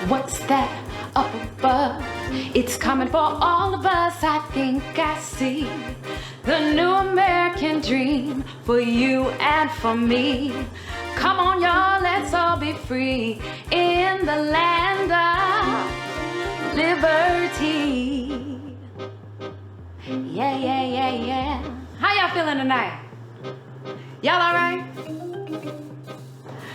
What's that up above? It's coming for all of us. I think I see the new American dream for you and for me. Come on, y'all, let's all be free in the land of liberty. Yeah, yeah, yeah, yeah. How y'all feeling tonight? Y'all all right?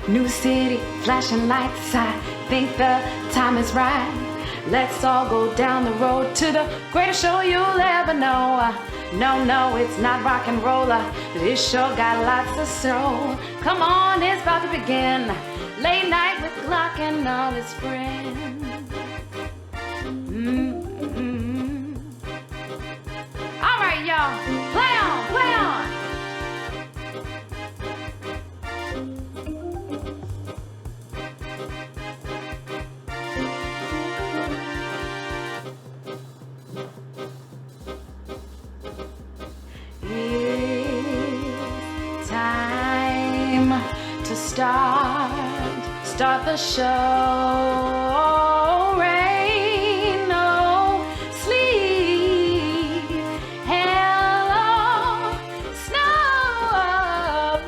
New city, flashing lights, I think the time is right. Let's all go down the road to the greatest show you'll ever know. No, it's not rock and roll. This show got lots to show. Come on, it's about to begin. Late night with Glark and all his friends. All right, y'all, play on, play on. It's time to start the show. Rain, no sleep, hello, snow.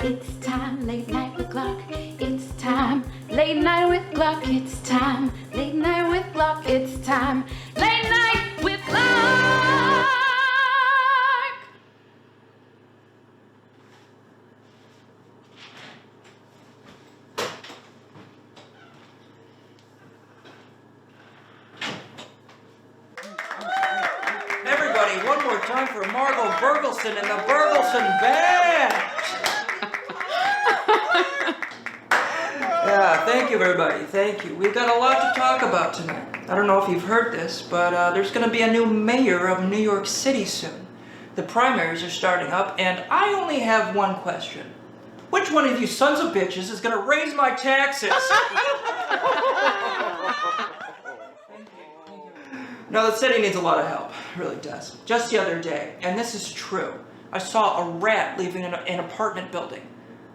It's time, late night with Glark. It's time, late night with Glark. It's time, late night with Glark. It's time, late night with Glark. Everybody, one more time for Margot Burgleson and the Burgleson Band. Yeah, thank you, everybody. Thank you. We've got a lot to talk about tonight. I don't know if you've heard this, but there's going to be a new mayor of New York City soon. The primaries are starting up, and I only have one question. Which one of you sons of bitches is going to raise my taxes? No, the city needs a lot of help. It really does. Just the other day, and this is true, I saw a rat leaving an apartment building.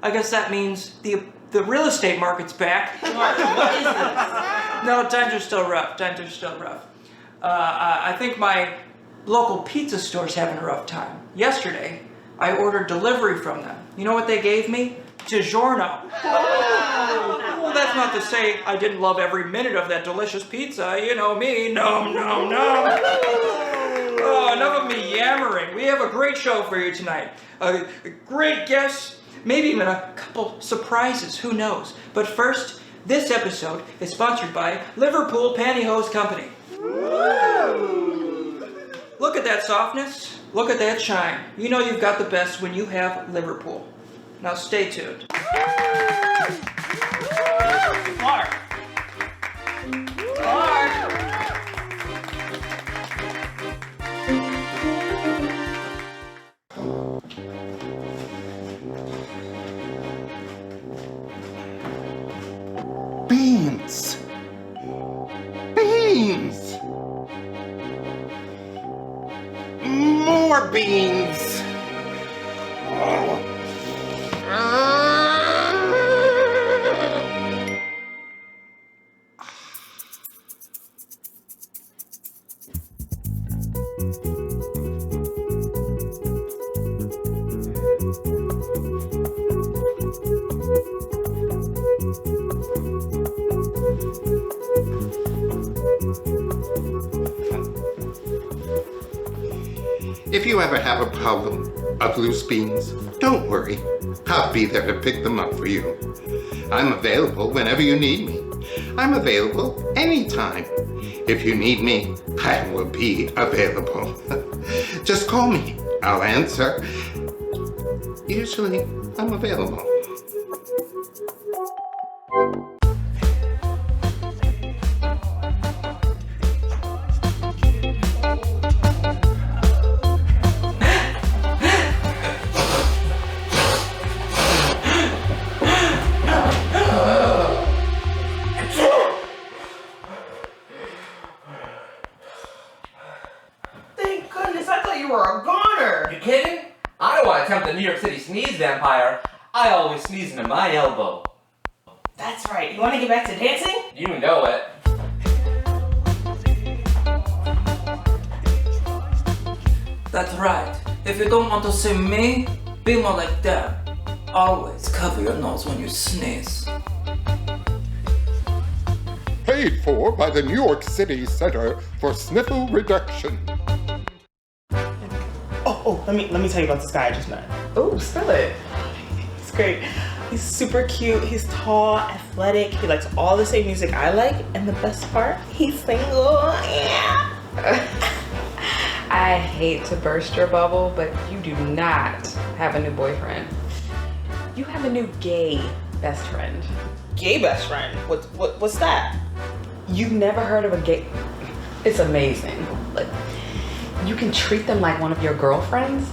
I guess that means the real estate market's back. What is this? No, times are still rough. Times are still rough. I think my local pizza store's having a rough time. Yesterday, I ordered delivery from them. You know what they gave me? DiGiorno. Well, that's not to say I didn't love every minute of that delicious pizza. You know me. No. Oh, enough of me yammering. We have a great show for you tonight. Great guests. Maybe even a couple surprises, who knows. But first, this episode is sponsored by Liverpool Pantyhose Company. Woo! Look at that softness, look at that shine. You know you've got the best when you have Liverpool. Now stay tuned. Glark. Beans! Beans! More beans! If you ever have a problem of loose beans, don't worry. I'll be there to pick them up for you. I'm available whenever you need me. I'm available anytime. If you need me, I will be available. Just call me. I'll answer. Usually, I'm available. you were a goner. You kidding? I don't want to tempt the New York City sneeze vampire. I always sneeze into my elbow. That's right. You want to get back to dancing? You know it. That's right. If you don't want to see me, be more like them. Always cover your nose when you sneeze. Paid for by the New York City Center for Sniffle Reduction. Oh, let me tell you about this guy I just met. Ooh, spill it. He's great. He's super cute. He's tall, athletic. He likes all the same music I like. And the best part, he's single. Yeah. I hate to burst your bubble, but you do not have a new boyfriend. You have a new gay best friend. Gay best friend? What's that? You've never heard of a gay... It's amazing. Like, you can treat them like one of your girlfriends,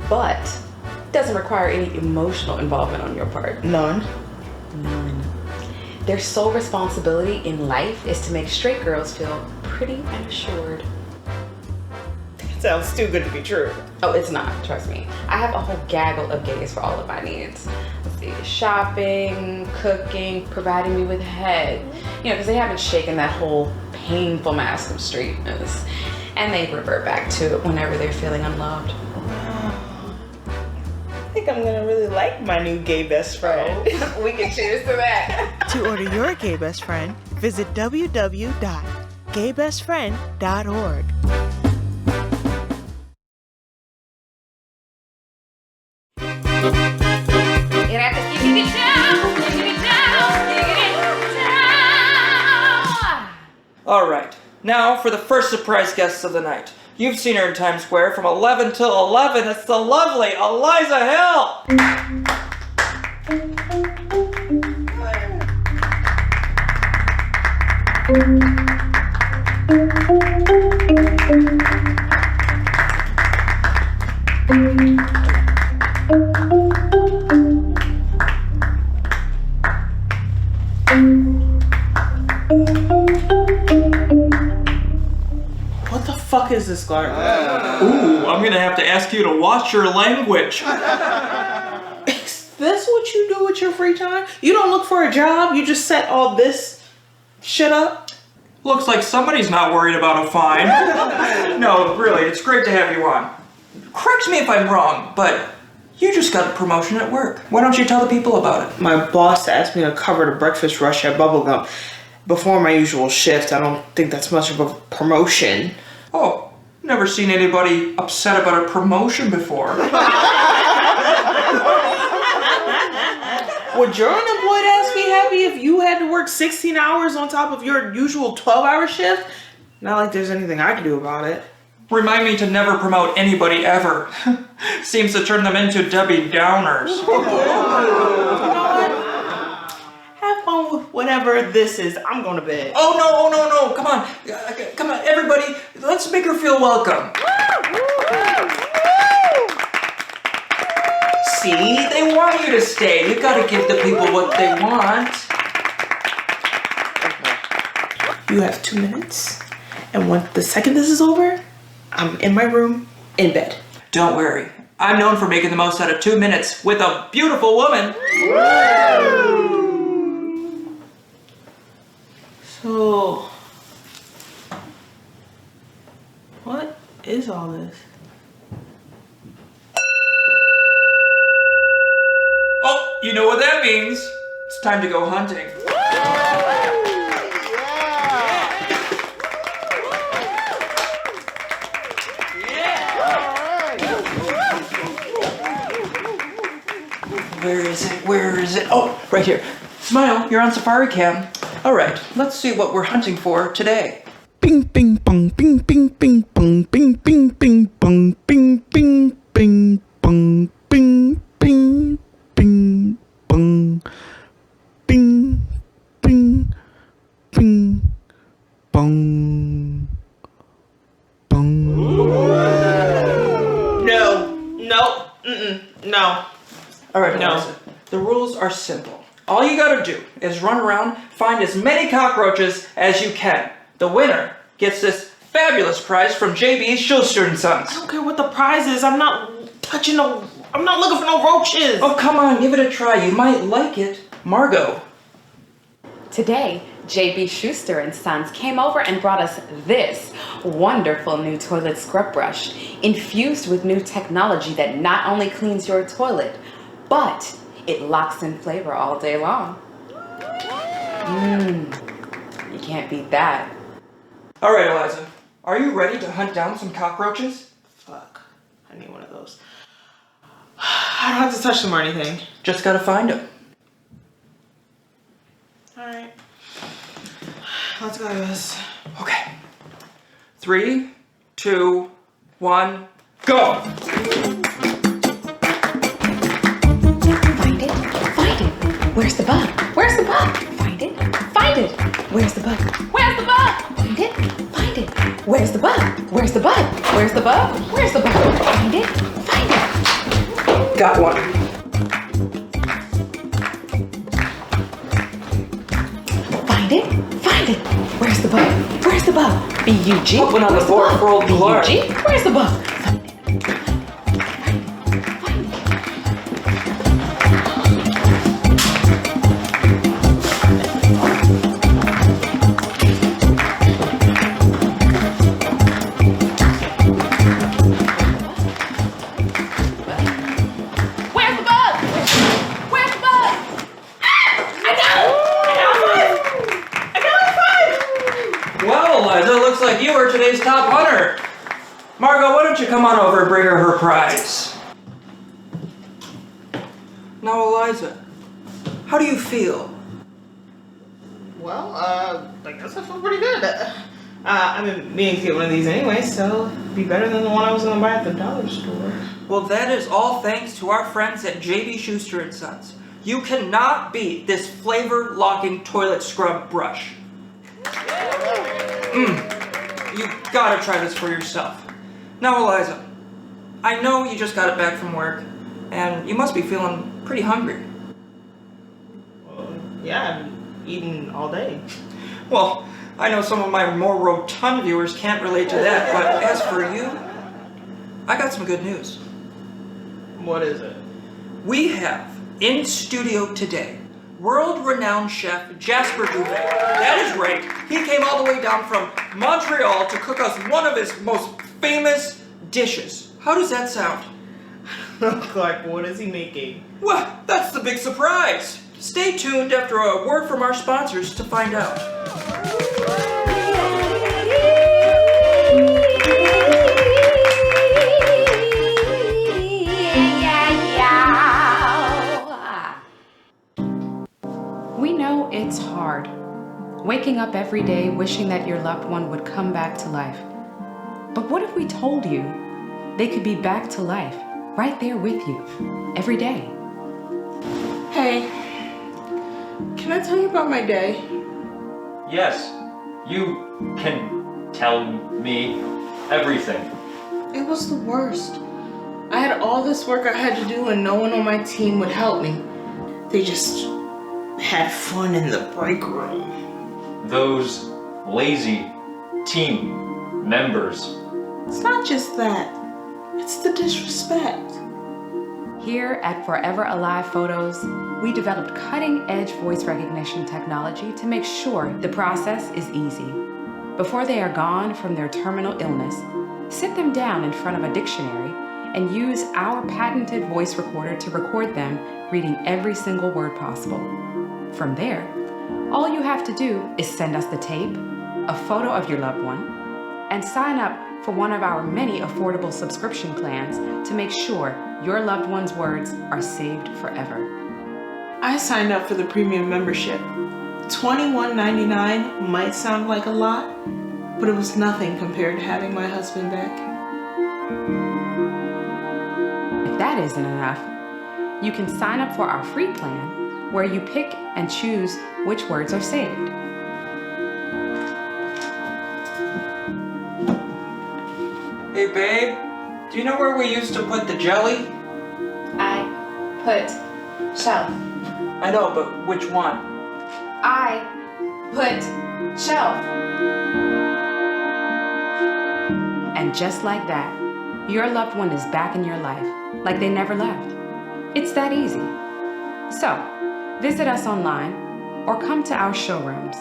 but it doesn't require any emotional involvement on your part. None. None. Their sole responsibility in life is to make straight girls feel pretty and assured. Sounds too good to be true. Oh, it's not, trust me. I have a whole gaggle of gays for all of my needs. Let's see, shopping, cooking, providing me with head. You know, because they haven't shaken that whole painful mask of straightness. And they revert back to it whenever they're feeling unloved. I think I'm gonna really like my new gay best friend. We can cheers to that. To order your gay best friend, visit www.gaybestfriend.org. All right, now for the first surprise guest of the night. You've seen her in Times Square from 11 till 11. It's the lovely Eliza Hill. What the fuck is this, Glark? Ooh, I'm gonna have to ask you to watch your language. Is this what you do with your free time? You don't look for a job, you just set all this shit up? Looks like somebody's not worried about a fine. No, really, it's great to have you on. Correct me if I'm wrong, but you just got a promotion at work. Why don't you tell the people about it? My boss asked me to cover the breakfast rush at Bubblegum before my usual shift. I don't think that's much of a promotion. Oh, never seen anybody upset about a promotion before. Would your unemployed ass be happy if you had to work 16 hours on top of your usual 12-hour shift? Not like there's anything I can do about it. Remind me to never promote anybody ever. Seems to turn them into Debbie Downers. You know what? Have fun with whatever this is. I'm going to bed. Oh no, come on. Come on, everybody, let's make her feel welcome. See, they want you to stay. You gotta give the people what they want. You have 2 minutes, and the second this is over, I'm in my room, in bed. Don't worry, I'm known for making the most out of 2 minutes with a beautiful woman. So, what is all this? Oh, you know what that means. It's time to go hunting. Where is it? Oh, right here. Smile, you're on Safari Cam. All right, let's see what we're hunting for today. Bing bing bong bing bing bing bong bing bing bing bong bing bing bing bong bing bing bing bong bing bing bing bong bong. No. All right, No. Eliza, the rules are simple. All you gotta do is run around, find as many cockroaches as you can. The winner gets this fabulous prize from JB Schuster and Sons. I don't care what the prize is. I'm not looking for no roaches. Oh, come on, give it a try. You might like it. Margot. Today, JB Schuster and Sons came over and brought us this wonderful new toilet scrub brush, infused with new technology that not only cleans your toilet, but it locks in flavor all day long. You can't beat that. All right, Eliza. Are you ready to hunt down some cockroaches? Fuck. I need one of those. I don't have to touch them or anything. Just gotta find them. Alright. Let's go, guys. Okay. 3, 2, 1, go! Find it, find it. Where's the bug? Where's the bug? Find it, find it. Where's the bug? Where's the bug? Find it, find it. Where's the bug? Where's the bug? Where's the bug? Where's the bug? Find it, find it. Got one. Find it, find it. Where's the bug? Where's the bug? B-U-G. Put one on the board for old Glark. B-U-G. Where's the bug? You are today's top hunter. Margot, why don't you come on over and bring her prize? Now, Eliza, how do you feel? Well, I guess I feel pretty good. I've been meaning to get one of these anyway, so it'd be better than the one I was gonna buy at the dollar store. Well, that is all thanks to our friends at JB Schuster and Sons. You cannot beat this flavor-locking toilet scrub brush. You gotta try this for yourself. Now, Eliza, I know you just got it back from work, and you must be feeling pretty hungry. Well, yeah, I've eaten all day. Well, I know some of my more rotund viewers can't relate to that, but as for you, I got some good news. What is it? We have, in studio today, world-renowned chef Jasper Duvet. That is right. He came all the way down from Montreal to cook us one of his most famous dishes. How does that sound? Like, what is he making? Well, that's the big surprise. Stay tuned after a word from our sponsors to find out. We know it's hard. Waking up every day wishing that your loved one would come back to life. But what if we told you they could be back to life right there with you every day? Hey, can I tell you about my day? Yes, you can tell me everything. It was the worst. I had all this work I had to do and no one on my team would help me. They just had fun in the break room. Those lazy team members. It's not just that. It's the disrespect. Here at Forever Alive Photos, we developed cutting-edge voice recognition technology to make sure the process is easy. Before they are gone from their terminal illness, sit them down in front of a dictionary and use our patented voice recorder to record them reading every single word possible. From there, all you have to do is send us the tape, a photo of your loved one, and sign up for one of our many affordable subscription plans to make sure your loved one's words are saved forever. I signed up for the premium membership. $21.99 might sound like a lot, but it was nothing compared to having my husband back. If that isn't enough, you can sign up for our free plan where you pick and choose which words are saved. Hey babe, do you know where we used to put the jelly? I put shelf. I know, but which one? I put shelf. And just like that, your loved one is back in your life, like they never left. It's that easy. So, visit us online or come to our showrooms.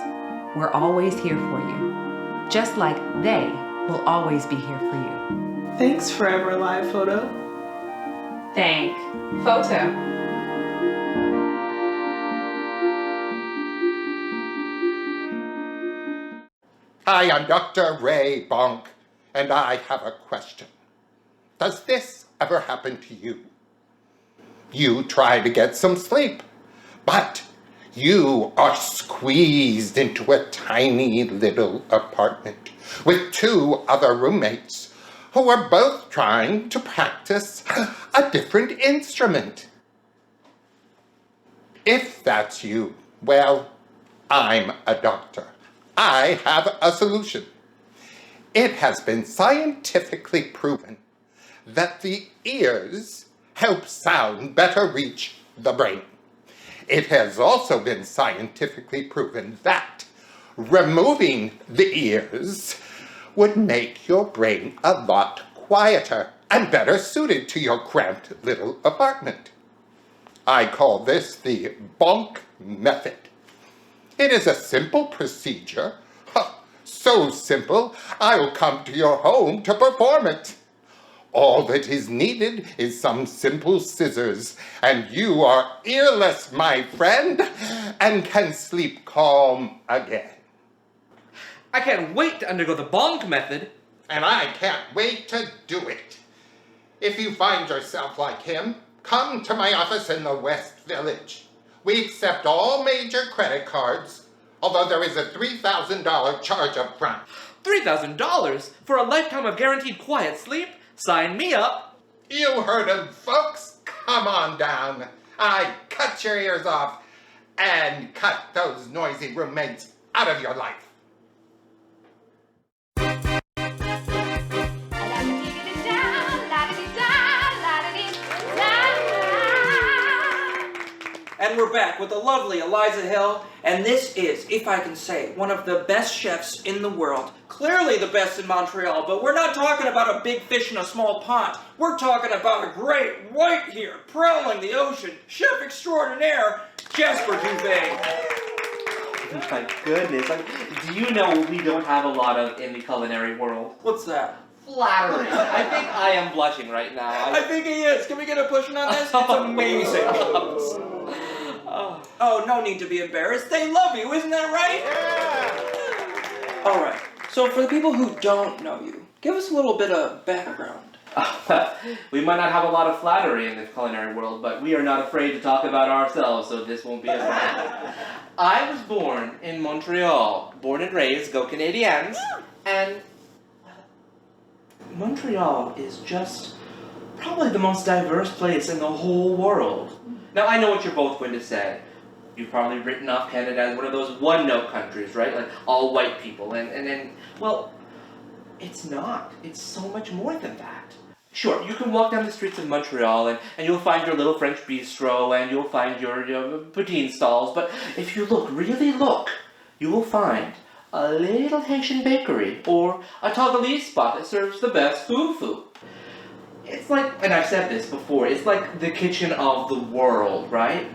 We're always here for you, just like they will always be here for you. Thanks, Forever Live Photo. Thank Photo. Hi, I'm Dr. Ray Bonk, and I have a question. Does this ever happen to you? You try to get some sleep, but you are squeezed into a tiny little apartment with 2 other roommates who are both trying to practice a different instrument. If that's you, well, I'm a doctor. I have a solution. It has been scientifically proven that the ears help sound better reach the brain. It has also been scientifically proven that removing the ears would make your brain a lot quieter and better suited to your cramped little apartment. I call this the Bonk method. It is a simple procedure. So simple, I'll come to your home to perform it. All that is needed is some simple scissors, and you are earless, my friend, and can sleep calm again. I can't wait to undergo the bonk method. And I can't wait to do it. If you find yourself like him, come to my office in the West Village. We accept all major credit cards, although there is a $3,000 charge up front. $3,000 for a lifetime of guaranteed quiet sleep? Sign me up. You heard him, folks. Come on down. I cut your ears off and cut those noisy roommates out of your life. And we're back with the lovely Eliza Hill, and this is, if I can say, one of the best chefs in the world. Clearly the best in Montreal, but we're not talking about a big fish in a small pond. We're talking about a great white here, prowling the ocean, chef extraordinaire, Jasper Duvet. My goodness, do you know we don't have a lot of in the culinary world? What's that? Flattery. I think I am blushing right now. I think he is. Can we get a pushing on this? It's amazing. Oh, no need to be embarrassed. They love you, isn't that right? Yeah. All right. So for the people who don't know you, give us a little bit of background. We might not have a lot of flattery in the culinary world, but we are not afraid to talk about ourselves, so this won't be a problem. I was born in Montreal, born and raised, go Canadiens, and Montreal is just probably the most diverse place in the whole world. Now, I know what you're both going to say. You've probably written off Canada as one of those one-note countries, right? Like, all white people, and well, it's not. It's so much more than that. Sure, you can walk down the streets of Montreal, and you'll find your little French bistro, and you'll find your poutine stalls, but if you really look, you will find a little Haitian bakery, or a Togolese spot that serves the best fufu. It's like, and I've said this before, it's like the kitchen of the world, right?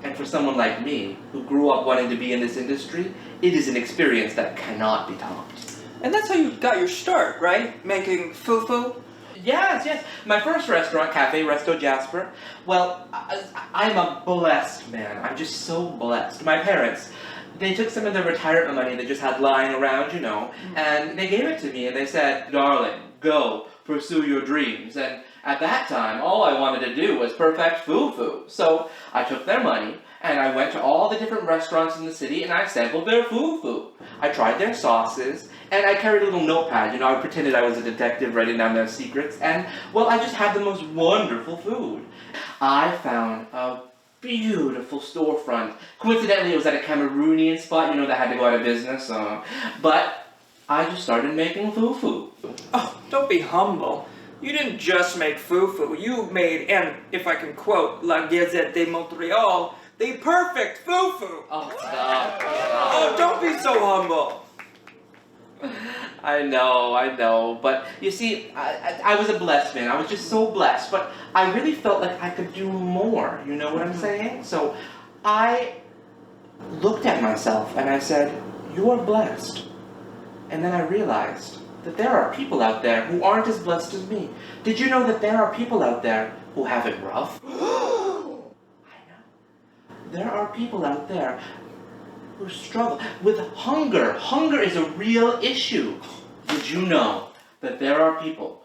And for someone like me, who grew up wanting to be in this industry, it is an experience that cannot be topped. And that's how you got your start, right? Making fufu? Yes. My first restaurant, Cafe Resto Jasper, well, I'm a blessed man. I'm just so blessed. My parents, they took some of their retirement money they just had lying around, and they gave it to me, and they said, "Darling, go, pursue your dreams." And at that time, all I wanted to do was perfect fufu. So I took their money, and I went to all the different restaurants in the city, and I sampled their fufu. I tried their sauces, and I carried a little notepad, I pretended I was a detective writing down their secrets, and, well, I just had the most wonderful food. I found a beautiful storefront. Coincidentally, it was at a Cameroonian spot, that had to go out of business, but I just started making fufu. Oh, don't be humble. You didn't just make fufu, you made, and if I can quote La Gazette de Montreal, the perfect fufu! Oh, stop. Oh, don't be so humble! I know, but you see, I was a blessed man. I was just so blessed, but I really felt like I could do more, you know what I'm saying? So I looked at myself and I said, you are blessed. And then I realized that there are people out there who aren't as blessed as me. Did you know that there are people out there who have it rough? I know. There are people out there who struggle with hunger. Hunger is a real issue. Did you know that there are people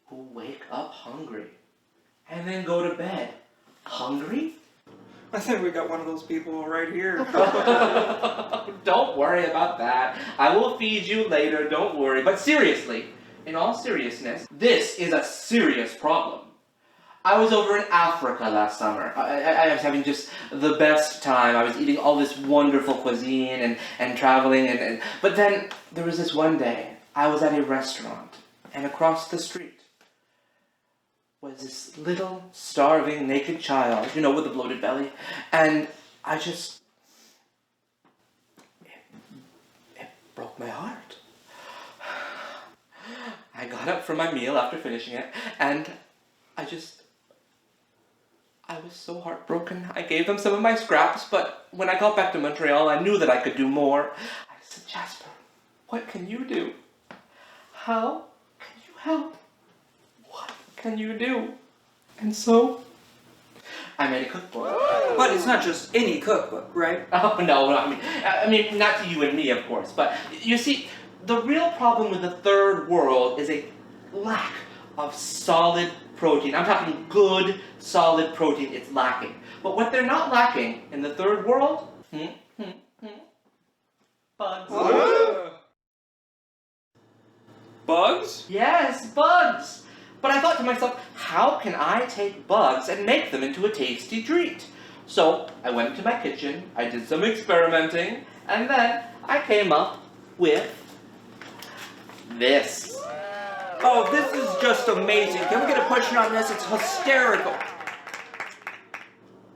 who wake up hungry and then go to bed hungry? I think we got one of those people right here. Don't worry about that. I will feed you later, don't worry. But seriously, in all seriousness, this is a serious problem. I was over in Africa last summer. I was having just the best time. I was eating all this wonderful cuisine and traveling. But then there was this one day, I was at a restaurant, and across the street was this little, starving, naked child, you know, with a bloated belly. And I just... It broke my heart. I got up from my meal after finishing it, and I was so heartbroken. I gave them some of my scraps, but when I got back to Montreal, I knew that I could do more. I said, Jasper, what can you do? How can you help? What can you do? And so, I made a cookbook. But it's not just any cookbook, right? Oh, no, I mean, not to you and me, of course, but you see, the real problem with the third world is a lack of solid protein. I'm talking good, solid protein. It's lacking. But what they're not lacking in the third world? Bugs. Bugs? Yes, bugs. But I thought to myself, how can I take bugs and make them into a tasty treat? So I went into my kitchen, I did some experimenting, and then I came up with this. Oh, this is just amazing. Can we get a push on this? It's hysterical.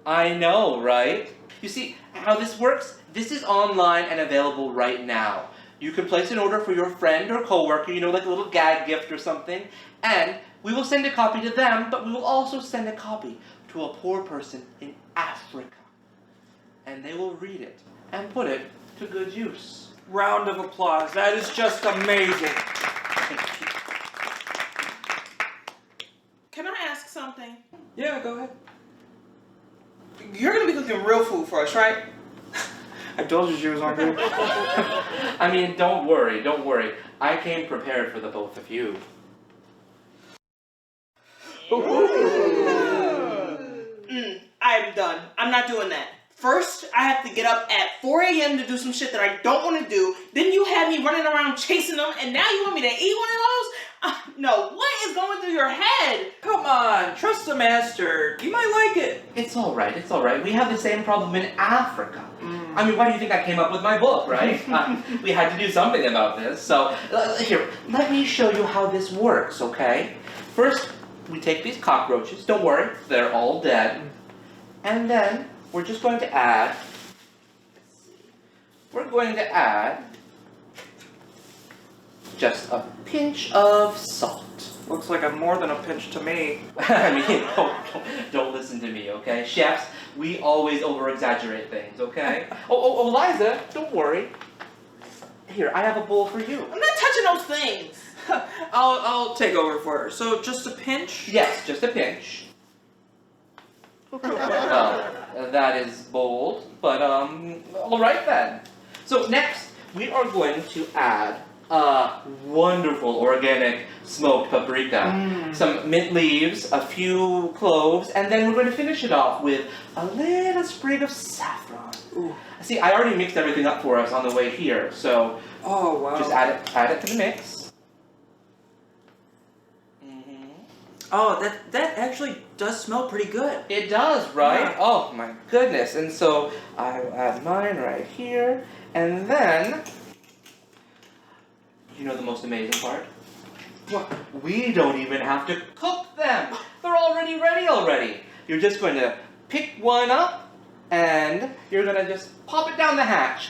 I know, right? You see, how this works? This is online and available right now. You can place an order for your friend or coworker, you know, like a little gag gift or something, and we will send a copy to them, but we will also send a copy to a poor person in Africa. And they will read it and put it to good use. Round of applause. That is just amazing. Can I ask something? Yeah, go ahead. You're gonna be cooking real food for us, right? I told you she was hungry. I mean, don't worry. I came prepared for the both of you. I'm done. I'm not doing that. First, I have to get up at 4 a.m. to do some shit that I don't want to do. Then you had me running around chasing them, and now you want me to eat one of those? No, what is going through your head? Come on, trust the master. You might like it. It's all right. We have the same problem in Africa. I mean, why do you think I came up with my book, right? We had to do something about this. So, here, let me show you how this works, okay? First, we take these cockroaches. Don't worry, they're all dead. And then, we're just going to add, just a pinch of salt. Looks like more than a pinch to me. I mean, don't listen to me, okay? Chefs, we always over-exaggerate things, okay? Oh, Eliza, don't worry. Here, I have a bowl for you. I'm not touching those things. I'll take over for her. So just a pinch? Yes, just a pinch. Well, that is bold, but all right then. So next, we are going to add wonderful organic smoked paprika, some mint leaves, a few cloves, and then we're going to finish it off with a little sprig of saffron. Ooh. See, I already mixed everything up for us on the way here, so just add it to the mix. Oh, that actually does smell pretty good. It does, right? Yeah. Oh my goodness. And so I will add mine right here, and then, you know the most amazing part? What? We don't even have to cook them. They're already ready already. You're just going to pick one up, and you're going to just pop it down the hatch.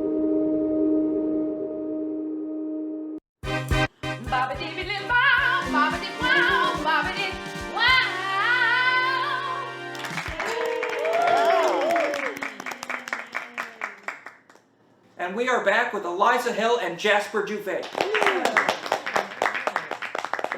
Bobbidi-bidi-bow, bobbidi-wow, bobbidi-wow. And we are back with Eliza Hill and Jasper Duvet.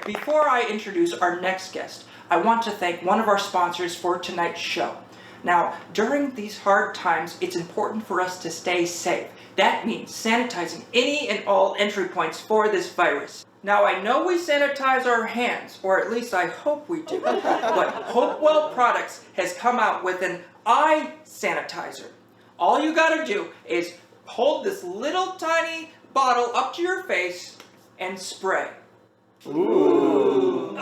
Before I introduce our next guest, I want to thank one of our sponsors for tonight's show. Now, during these hard times, it's important for us to stay safe. That means sanitizing any and all entry points for this virus. Now, I know we sanitize our hands, or at least I hope we do, but Hopewell Products has come out with an eye sanitizer. All you gotta do is hold this little tiny bottle up to your face and spray. Ooh.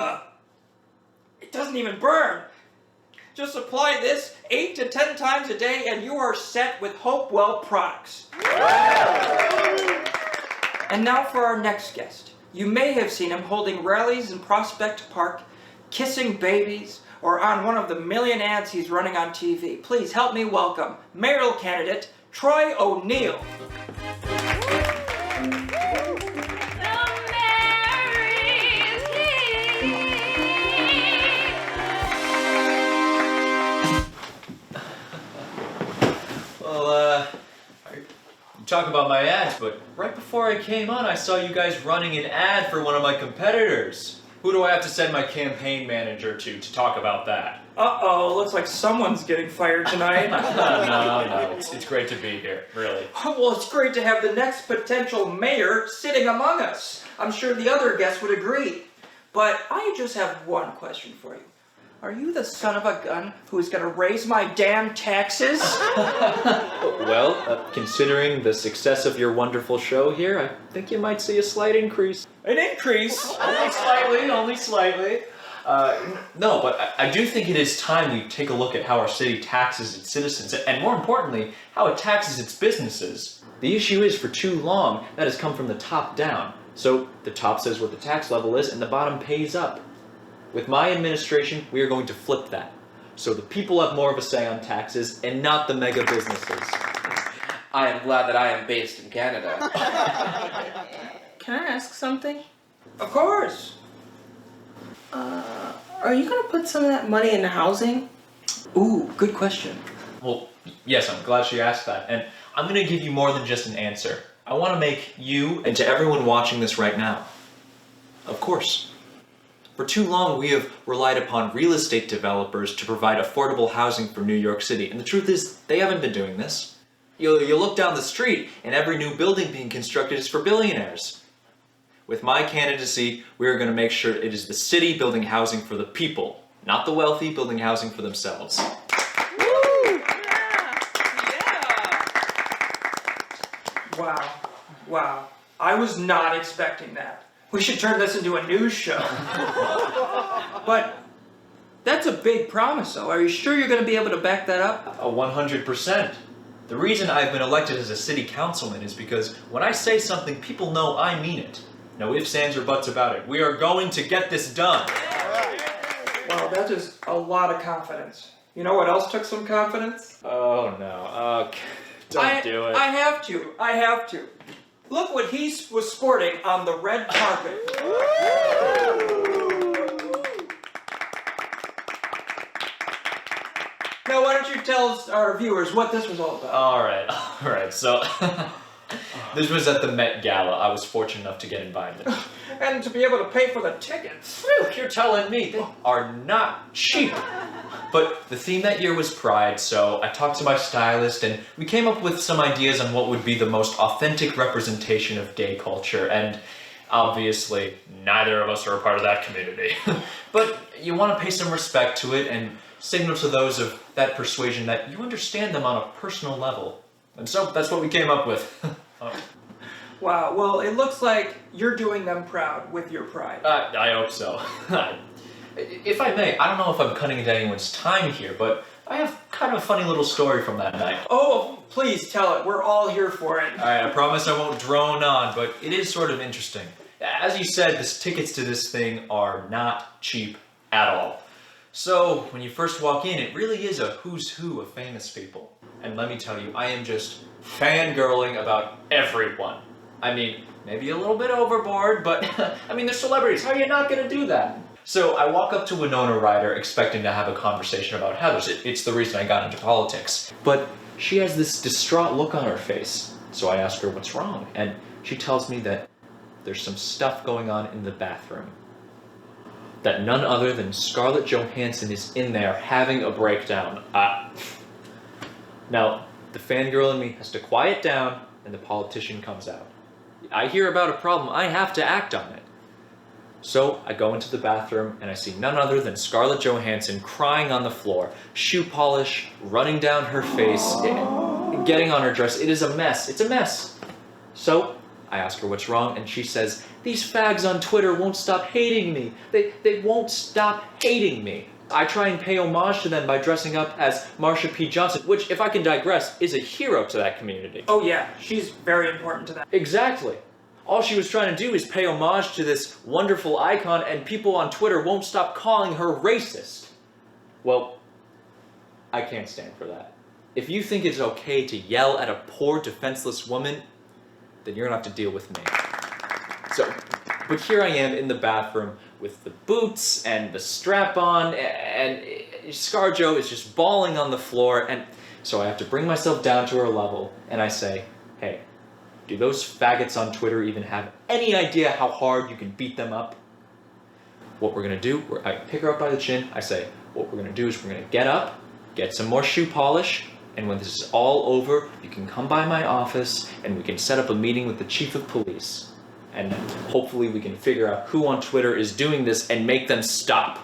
It doesn't even burn. Just apply this 8 to 10 times a day and you are set with Hopewell products. And now for our next guest. You may have seen him holding rallies in Prospect Park, kissing babies, or on one of the million ads he's running on TV. Please help me welcome mayoral candidate Troy O'Neill. Talk about my ads, but right before I came on, I saw you guys running an ad for one of my competitors. Who do I have to send my campaign manager to talk about that? Uh-oh, looks like someone's getting fired tonight. No, it's great to be here, really. Well, it's great to have the next potential mayor sitting among us. I'm sure the other guests would agree. But I just have one question for you. Are you the son of a gun who's gonna raise my damn taxes? Well, considering the success of your wonderful show here, I think you might see a slight increase. An increase? Only slightly. No, but I do think it is time we take a look at how our city taxes its citizens, and more importantly, how it taxes its businesses. The issue is, for too long, that has come from the top down. So the top says what the tax level is, and the bottom pays up. With my administration, we are going to flip that. So the people have more of a say on taxes, and not the mega businesses. I am glad that I am based in Canada. Can I ask something? Of course. Are you gonna put some of that money into housing? Ooh, good question. Well, yes, I'm glad she asked that, and I'm gonna give you more than just an answer. I wanna make you, and to everyone watching this right now, of course. For too long, we have relied upon real estate developers to provide affordable housing for New York City, and the truth is, they haven't been doing this. You look down the street, and every new building being constructed is for billionaires. With my candidacy, we are going to make sure it is the city building housing for the people, not the wealthy building housing for themselves. Woo! Yeah! Wow. I was not expecting that. We should turn this into a news show. But that's a big promise, though. Are you sure you're going to be able to back that up? 100%. The reason I've been elected as a city councilman is because when I say something, people know I mean it. No ifs, ands, or buts about it. We are going to get this done. Wow, that is a lot of confidence. You know what else took some confidence? Oh no, don't do it. I have to. Look what he was sporting on the red carpet. Now, why don't you tell our viewers what this was all about? All right. So, this was at the Met Gala. I was fortunate enough to get invited. And to be able to pay for the tickets. Phew, you're telling me they are not cheap. But the theme that year was Pride, so I talked to my stylist and we came up with some ideas on what would be the most authentic representation of gay culture, and obviously neither of us are a part of that community. But you want to pay some respect to it and signal to those of that persuasion that you understand them on a personal level. And so that's what we came up with. Wow, well, it looks like you're doing them proud with your pride. I hope so. If I may, I don't know if I'm cutting into anyone's time here, but I have kind of a funny little story from that night. Oh, please tell it. We're all here for it. Alright, I promise I won't drone on, but it is sort of interesting. As you said, the tickets to this thing are not cheap at all. So, when you first walk in, it really is a who's who of famous people. And let me tell you, I am just fangirling about everyone. I mean, maybe a little bit overboard, but I mean, they're celebrities. How are you not gonna do that? So I walk up to Winona Ryder expecting to have a conversation about Heathers. It's the reason I got into politics. But she has this distraught look on her face. So I ask her what's wrong, and she tells me that there's some stuff going on in the bathroom. That none other than Scarlett Johansson is in there having a breakdown. Now, the fangirl in me has to quiet down, and the politician comes out. I hear about a problem, I have to act on it. So I go into the bathroom and I see none other than Scarlett Johansson crying on the floor, shoe polish running down her face, getting on her dress. It is a mess. It's a mess. So I ask her what's wrong, and she says, these fags on Twitter won't stop hating me. They won't stop hating me. I try and pay homage to them by dressing up as Marsha P. Johnson, which, if I can digress, is a hero to that community. Oh yeah, she's very important to that. Exactly. All she was trying to do is pay homage to this wonderful icon, and people on Twitter won't stop calling her racist. Well, I can't stand for that. If you think it's okay to yell at a poor, defenseless woman, then you're gonna have to deal with me. So, but here I am in the bathroom with the boots and the strap on, and ScarJo is just bawling on the floor, and so I have to bring myself down to her level, and I say, hey, do those faggots on Twitter even have any idea how hard you can beat them up? What we're gonna do, I pick her up by the chin, I say, what we're gonna do is we're gonna get up, get some more shoe polish, and when this is all over, you can come by my office and we can set up a meeting with the chief of police. And hopefully we can figure out who on Twitter is doing this and make them stop.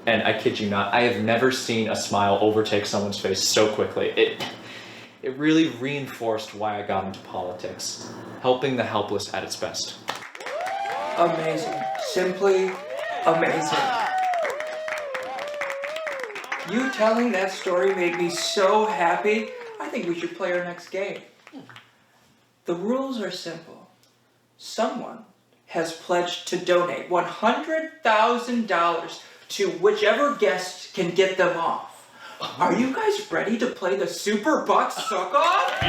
And I kid you not, I have never seen a smile overtake someone's face so quickly. It really reinforced why I got into politics. Helping the helpless at its best. Amazing. Simply amazing. You telling that story made me so happy. I think we should play our next game. The rules are simple. Someone has pledged to donate $100,000 to whichever guest can get them off. Are you guys ready to play the Super Bucks Suck-Off?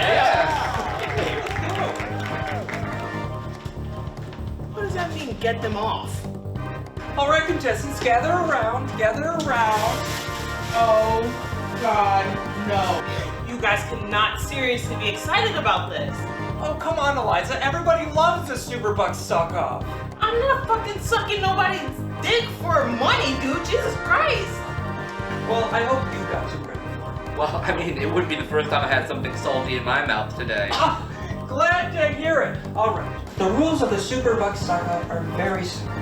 What does that mean, get them off? All right, contestants, gather around, gather around. Oh, God, no. You guys cannot seriously be excited about this. Oh, come on, Eliza. Everybody loves the Super Bucks Suck-Off. I'm not fucking sucking nobody's dick for money, dude. Jesus Christ. Well, I hope you guys are ready for it. Well, I mean, it wouldn't be the first time I had something salty in my mouth today. Glad to hear it. All right. The rules of the Super Bucks Suck-Off are very simple.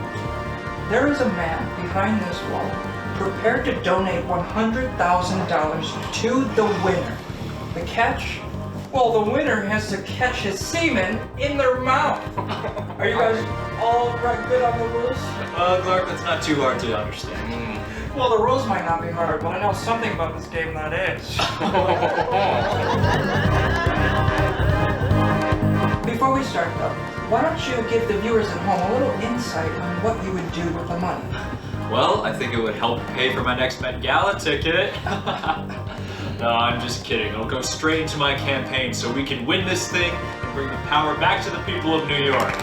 There is a man behind this wall prepared to donate $100,000 to the winner. The catch? Well, the winner has to catch his semen in their mouth. Are you guys all right, good on the rules? Glark, that's not too hard to understand. Well, the rules might not be hard, but I know something about this game that is. Before we start, though, why don't you give the viewers at home a little insight on what you would do with the money? Well, I think it would help pay for my next Met Gala ticket. No, I'm just kidding. It'll go straight into my campaign so we can win this thing and bring the power back to the people of New York.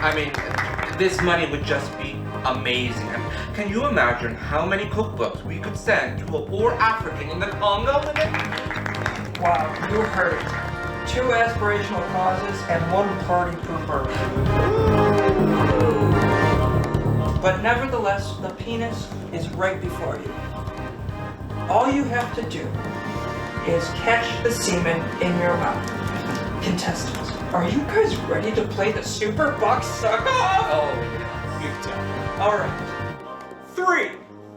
I mean, this money would just be amazing. Can you imagine how many cookbooks we could send to a poor African in the Congo with it? Wow, you heard it. 2 aspirational causes and 1 party pooper. But nevertheless, the penis is right before you. All you have to do is catch the semen in your mouth. Contestants, are you guys ready to play the Super Bucks Suck-Off? Oh, Big time. All right. 3,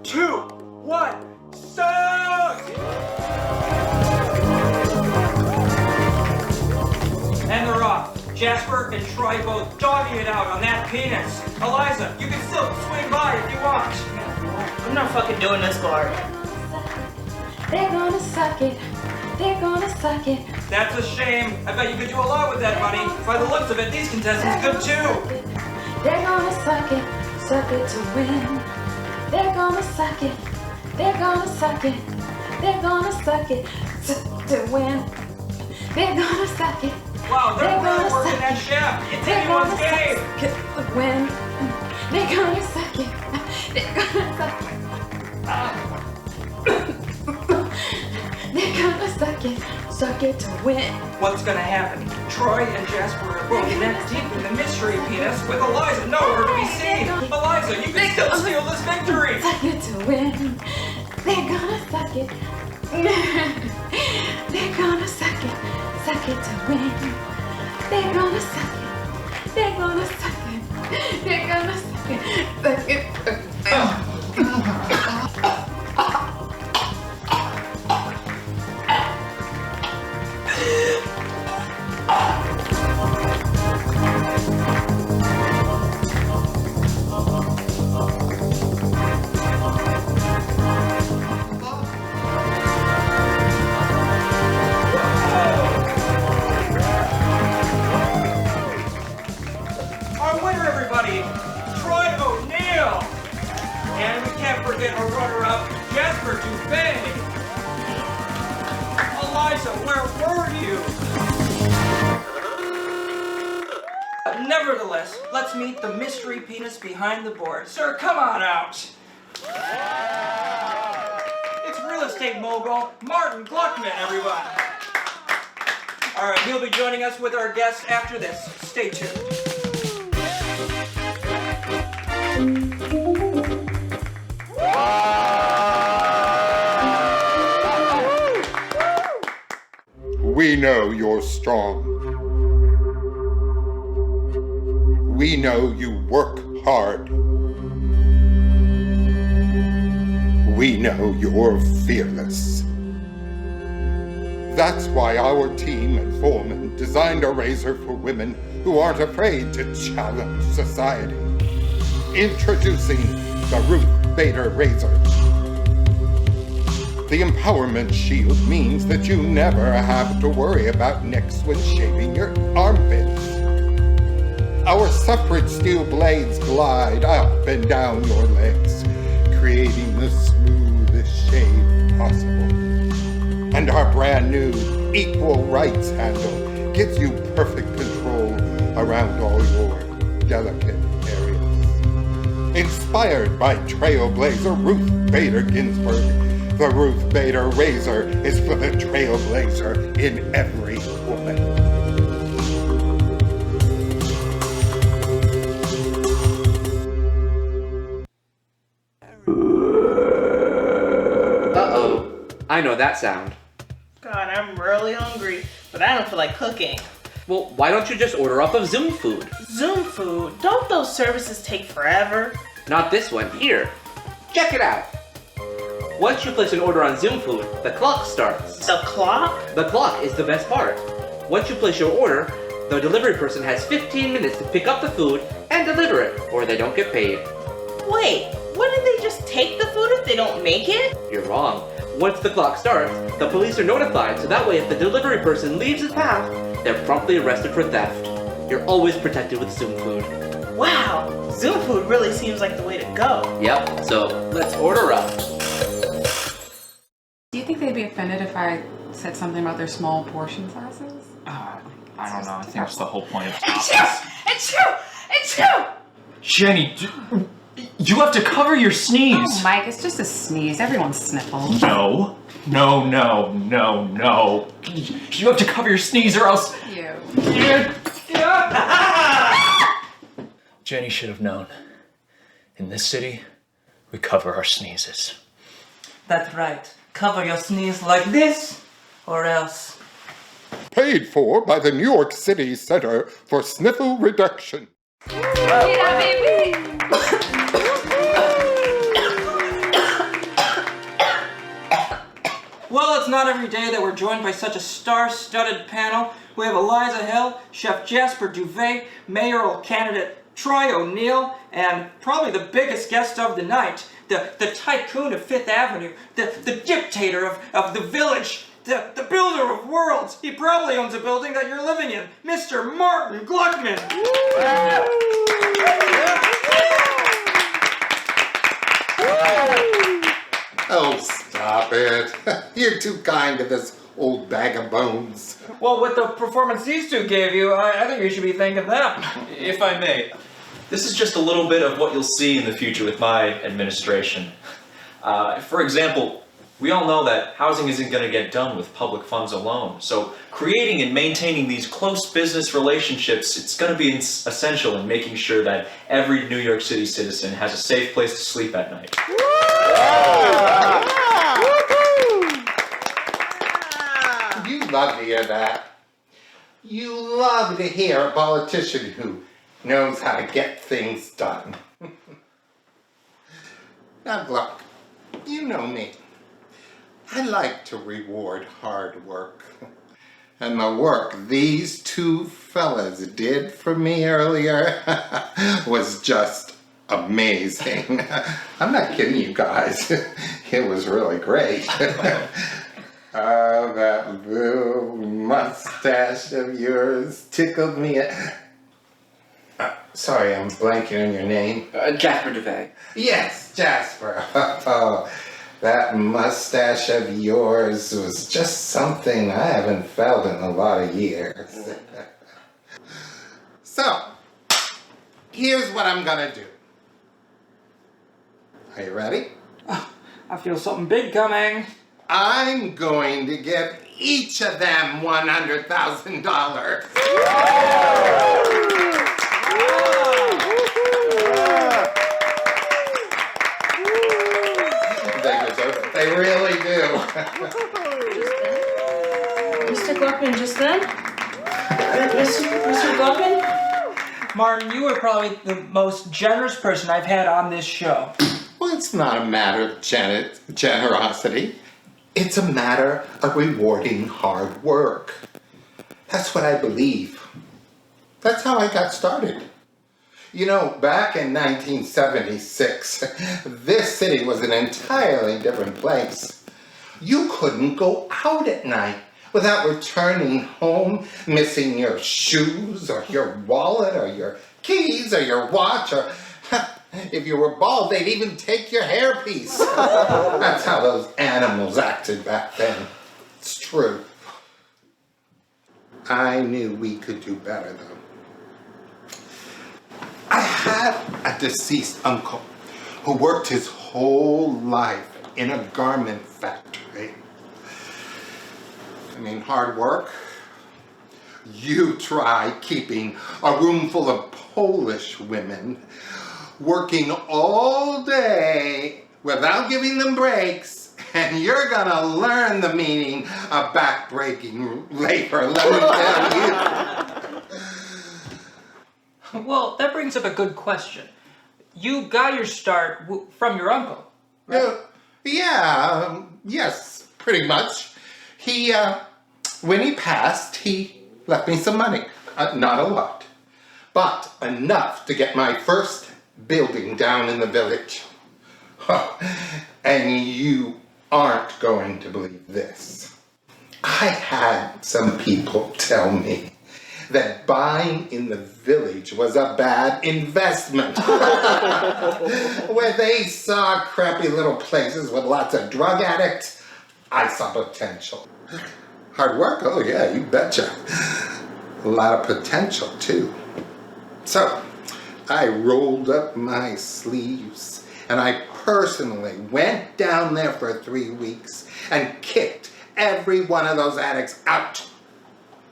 2, 1, suck! And they're off. Jasper and Troy both dogging it out on that penis. Eliza, you can still swing by if you want. I'm not fucking doing this, Glark. They're gonna suck it. They're gonna suck it. That's a shame. I bet you could do a lot with that money. By the looks of it, these contestants could too. They're gonna suck it to win. They're gonna suck it. They're gonna suck it. They're gonna suck it to win. They're gonna suck it Wow, they're They're really gonna working suck that it. shaft. It's They're anyone's gonna game. suck it to win. They're gonna suck it. They're gonna suck it. They're gonna suck it to win. What's gonna happen? Troy and Jasper are both neck deep in the mystery penis with Eliza nowhere to be seen. Eliza, you can still steal this victory. Suck it to win. They're gonna suck it. They're gonna suck it to win. They're gonna suck it. They're gonna suck it. They're gonna suck it. Our winner, everybody, Troy O'Neill. And we can't forget our runner-up, Jasper Duvet. Eliza, where were you? Nevertheless, let's meet the mystery penis behind the board. Sir, come on out. It's real estate mogul, Morton Gluckman, everyone. All right, he'll be joining us with our guests after this. Stay tuned. We know you're strong. We know you work hard. We know you're fearless. That's why our team and foreman designed a razor for women who aren't afraid to challenge society. Introducing the Ruth Bader Razor. The Empowerment Shield means that you never have to worry about nicks when shaving your armpits. Our separate steel blades glide up and down your legs, creating the smoothest shave possible. And our brand new Equal Rights handle gives you perfect control around all your delicate areas. Inspired by Trailblazer Ruth Bader Ginsburg, the Ruth Bader Razor is for the trailblazer in every woman. Uh-oh. I know that sound. God, I'm really hungry, but I don't feel like cooking. Well, why don't you just order off of Zoom Food? Zoom food? Don't those services take forever? Not this one. Here. Check it out. Once you place an order on Zoom Food, the clock starts. The clock? The clock is the best part. Once you place your order, the delivery person has 15 minutes to pick up the food and deliver it, or they don't get paid. Wait, wouldn't they just take the food if they don't make it? You're wrong. Once the clock starts, the police are notified, so that way if the delivery person leaves his path, they're promptly arrested for theft. You're always protected with Zoom Food. Wow, Zoom food really seems like the way to go. Yep, so let's order up. Do you think they'd be offended if I said something about their small portion sizes? I don't know. I think that's the whole point of Achoo! Jenny, you have to cover your sneeze. Oh, Mike, it's just a sneeze. Everyone sniffles. No. You have to cover your sneeze or else... You. Jenny should have known. In this city, we cover our sneezes. That's right. Cover your sneeze like this, or else. Paid for by the New York City Center for Sniffle Reduction. Yeah, baby! Well, it's not every day that we're joined by such a star-studded panel. We have Eliza Hill, Chef Jasper Duvet, mayoral candidate Troy O'Neill, and probably the biggest guest of the night, the tycoon of Fifth Avenue, the dictator of the village, the builder of worlds. He probably owns a building that you're living in, Mr. Morton Gluckman. Oh, stop it. You're too kind to this old bag of bones. Well, with the performance these two gave you, I think you should be thanking them. If I may, this is just a little bit of what you'll see in the future with my administration. For example, we all know that housing isn't going to get done with public funds alone. So creating and maintaining these close business relationships, it's going to be essential in making sure that every New York City citizen has a safe place to sleep at night. You love to hear that. You love to hear a politician who knows how to get things done. Now, Glark, you know me. I like to reward hard work. And the work these two fellas did for me earlier was just amazing. I'm not kidding you guys. It was really great. That little mustache of yours tickled me. Sorry, I'm blanking on your name. Jasper Duvet. Yes, Jasper. Oh, that mustache of yours was just something I haven't felt in a lot of years. So, here's what I'm gonna do. Are you ready? I feel something big coming. I'm going to give each of them $100,000. They deserve it. They really do. Mr. Gluckman, just then? Mr. Gluckman? Martin, you are probably the most generous person I've had on this show. Well, it's not a matter of generosity. It's a matter of rewarding hard work. That's what I believe. That's how I got started. You know, back in 1976, this city was an entirely different place. You couldn't go out at night without returning home missing your shoes or your wallet or your keys or your watch or... If you were bald, they'd even take your hairpiece. That's how those animals acted back then. It's true. I knew we could do better, though. I had a deceased uncle who worked his whole life in a garment factory. I mean, hard work. You try keeping a room full of Polish women working all day without giving them breaks, and you're gonna learn the meaning of back-breaking labor, let me tell you. Well, that brings up a good question. You got your start from your uncle, right? Yes, pretty much. He, when he passed, he left me some money. Not a lot, but enough to get my first building down in the village. And you aren't going to believe this. I had some people tell me that buying in the village was a bad investment. Where they saw crappy little places with lots of drug addicts, I saw potential. Hard work? Oh yeah, you betcha. A lot of potential too. So, I rolled up my sleeves and I personally went down there for 3 weeks and kicked every one of those addicts out.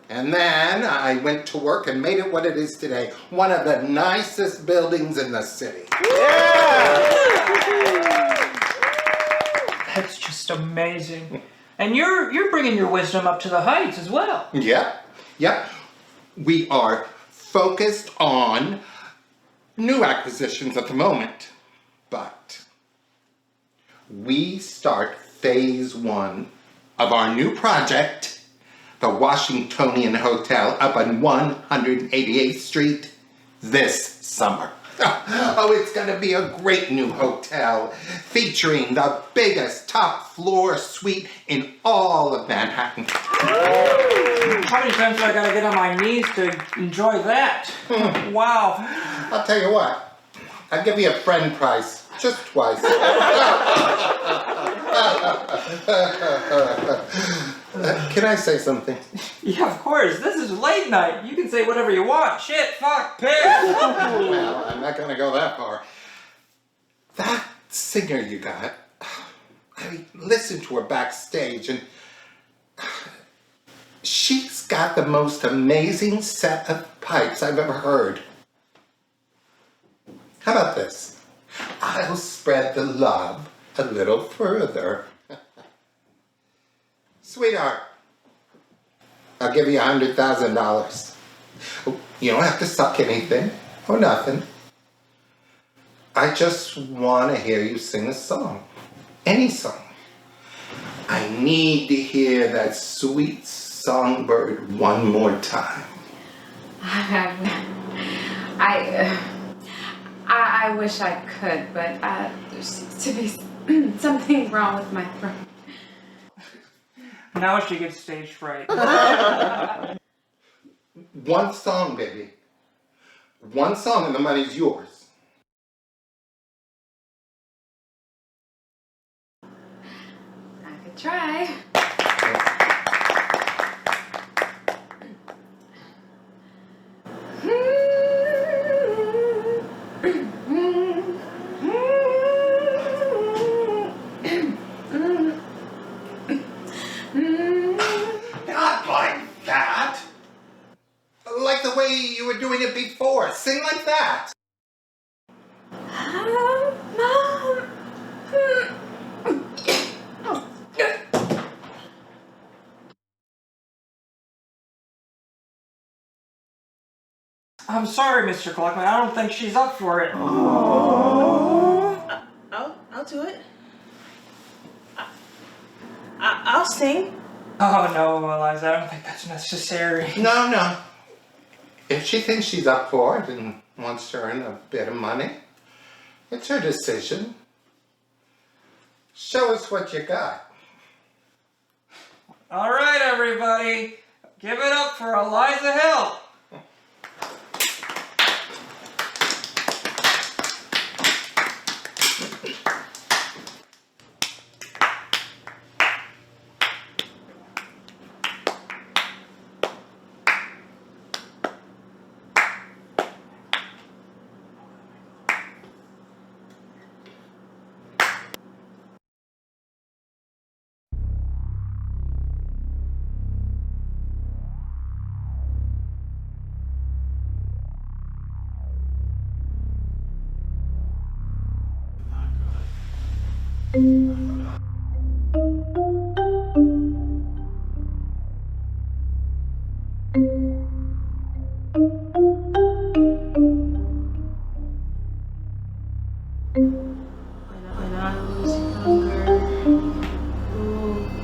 And then I went to work and made it what it is today, one of the nicest buildings in the city. Yeah! That's just amazing. And you're bringing your wisdom up to the heights as well. Yep. We are focused on new acquisitions at the moment, but we start phase 1 of our new project, the Washingtonian Hotel up on 188th Street, this summer. Oh, it's gonna be a great new hotel featuring the biggest top floor suite in all of Manhattan. How many times do I gotta get on my knees to enjoy that? Wow. I'll tell you what, I'll give you a friend price, just twice. Can I say something? Yeah, of course. This is late night. You can say whatever you want. Shit, fuck, piss. Well, I'm not gonna go that far. That singer you got, I listened to her backstage and she's got the most amazing set of pipes I've ever heard. How about this? I'll spread the love a little further. Sweetheart, I'll give you $100,000. You don't have to suck anything or nothing. I just want to hear you sing a song. Any song. I need to hear that sweet songbird one more time. I wish I could, but there seems to be something wrong with my throat. Now she gets stage fright. One song, baby. One song and the money's yours. I could try. Not like that. Like the way you were doing it before. Sing like that. Mom. I'm sorry, Mr. Gluckman. I don't think she's up for it. I'll do it. I'll sing. Oh no, Eliza, I don't think that's necessary. No. If she thinks she's up for it and wants to earn a bit of money, it's her decision. Show us what you got. All right, everybody, give it up for Eliza Hill.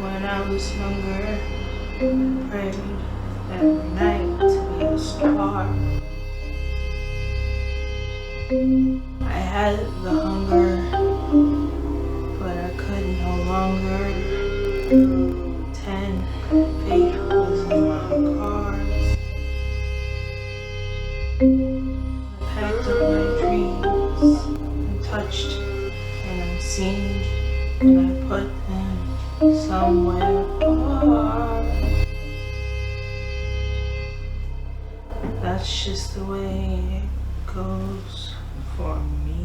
When I was younger, prayed every night to be a star. I had the hunger, but I could no longer. 10 fate was in my cards. I packed up my dreams and touched and unseen, and I put them somewhere far. That's just the way it goes for me.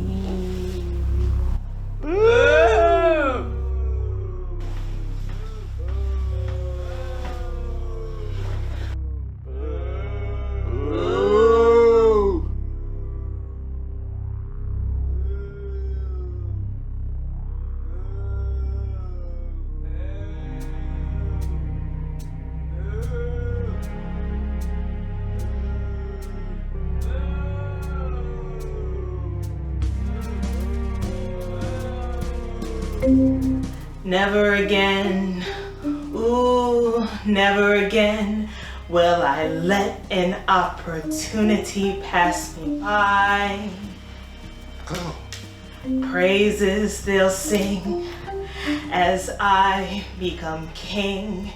Never again, ooh, never again will I let an opportunity pass me by. Oh. Praises they'll sing as I become king,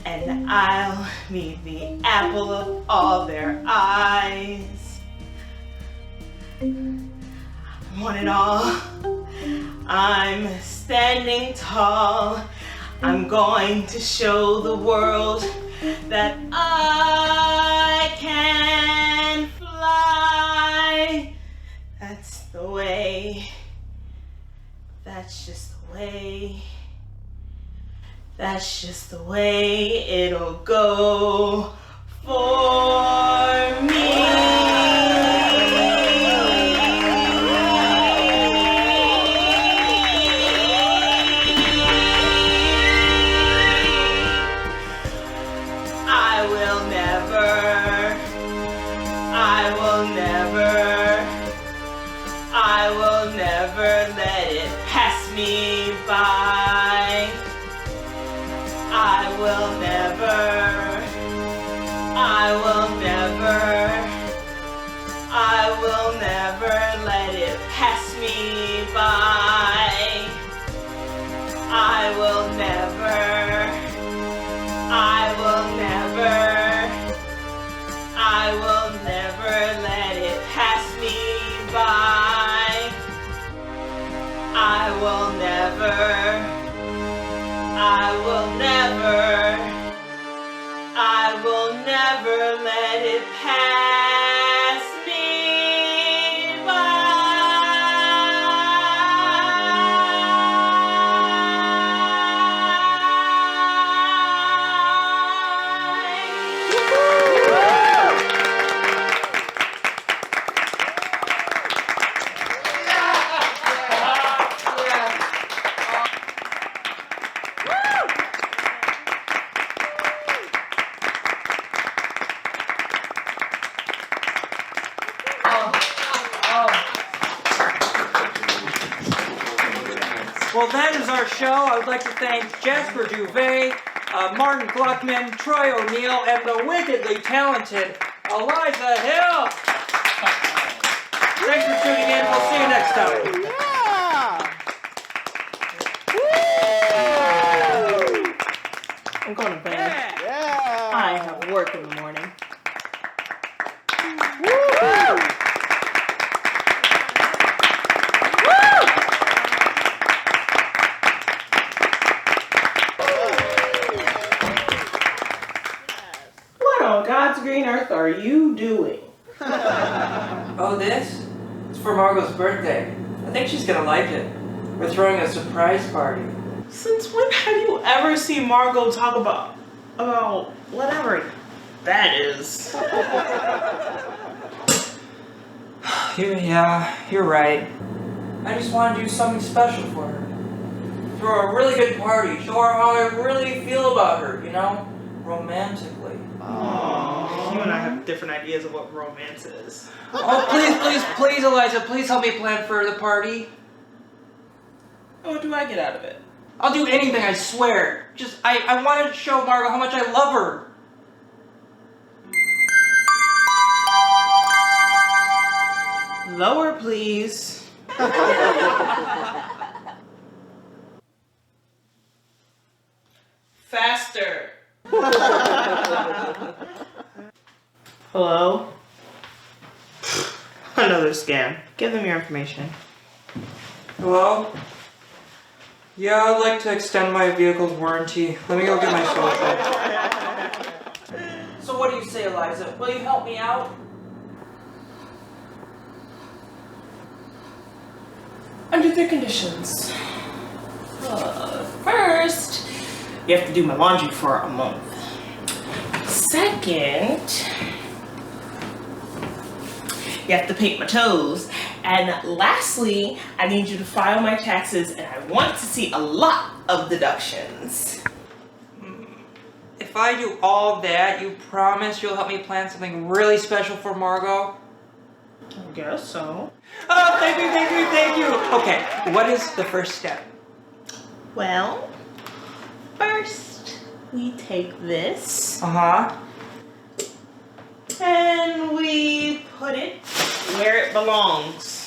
and I'll be the apple of all their eyes. I want it all. I'm standing tall. I'm going to show the world that I can fly. That's the way. That's just the way. That's just the way it'll go for me. I will never let it pass me by. I will never let it pass me by. I will never let it pass me by. I will never let it pass me Well, that is our show. I would like to thank Jasper Duvet, Martin Gluckman, Troy O'Neill, and the wickedly talented Eliza Hill. Thanks for tuning in. We'll see you next time. I'm going to bed. Yeah. I have work in the morning. What on God's green earth are you doing? Oh, this? It's for Margot's birthday. I think she's gonna like it. We're throwing a surprise party. Since when have you ever seen Margot talk about whatever that is? Yeah, you're right. I just want to do something special for her. Throw a really good party, show her how I really feel about her, you know? Romantically. Aww. You and I have different ideas of what romance is. Oh, please, Eliza, please help me plan for the party. What do I get out of it? I'll do anything, I swear. Just, I wanted to show Margot how much I love her. Lower, please. Faster. Hello? Another scam. Give them your information. Hello? Yeah, I'd like to extend my vehicle's warranty. Let me go get my social. So what do you say, Eliza? Will you help me out? Under the conditions. First, you have to do my laundry for a month. Second, you have to paint my toes. And lastly, I need you to file my taxes and I want to see a lot of deductions. If I do all that, you promise you'll help me plan something really special for Margot? I guess so. Oh, thank you. Okay, what is the first step? Well, first we take this Uh-huh. and we put it where it belongs.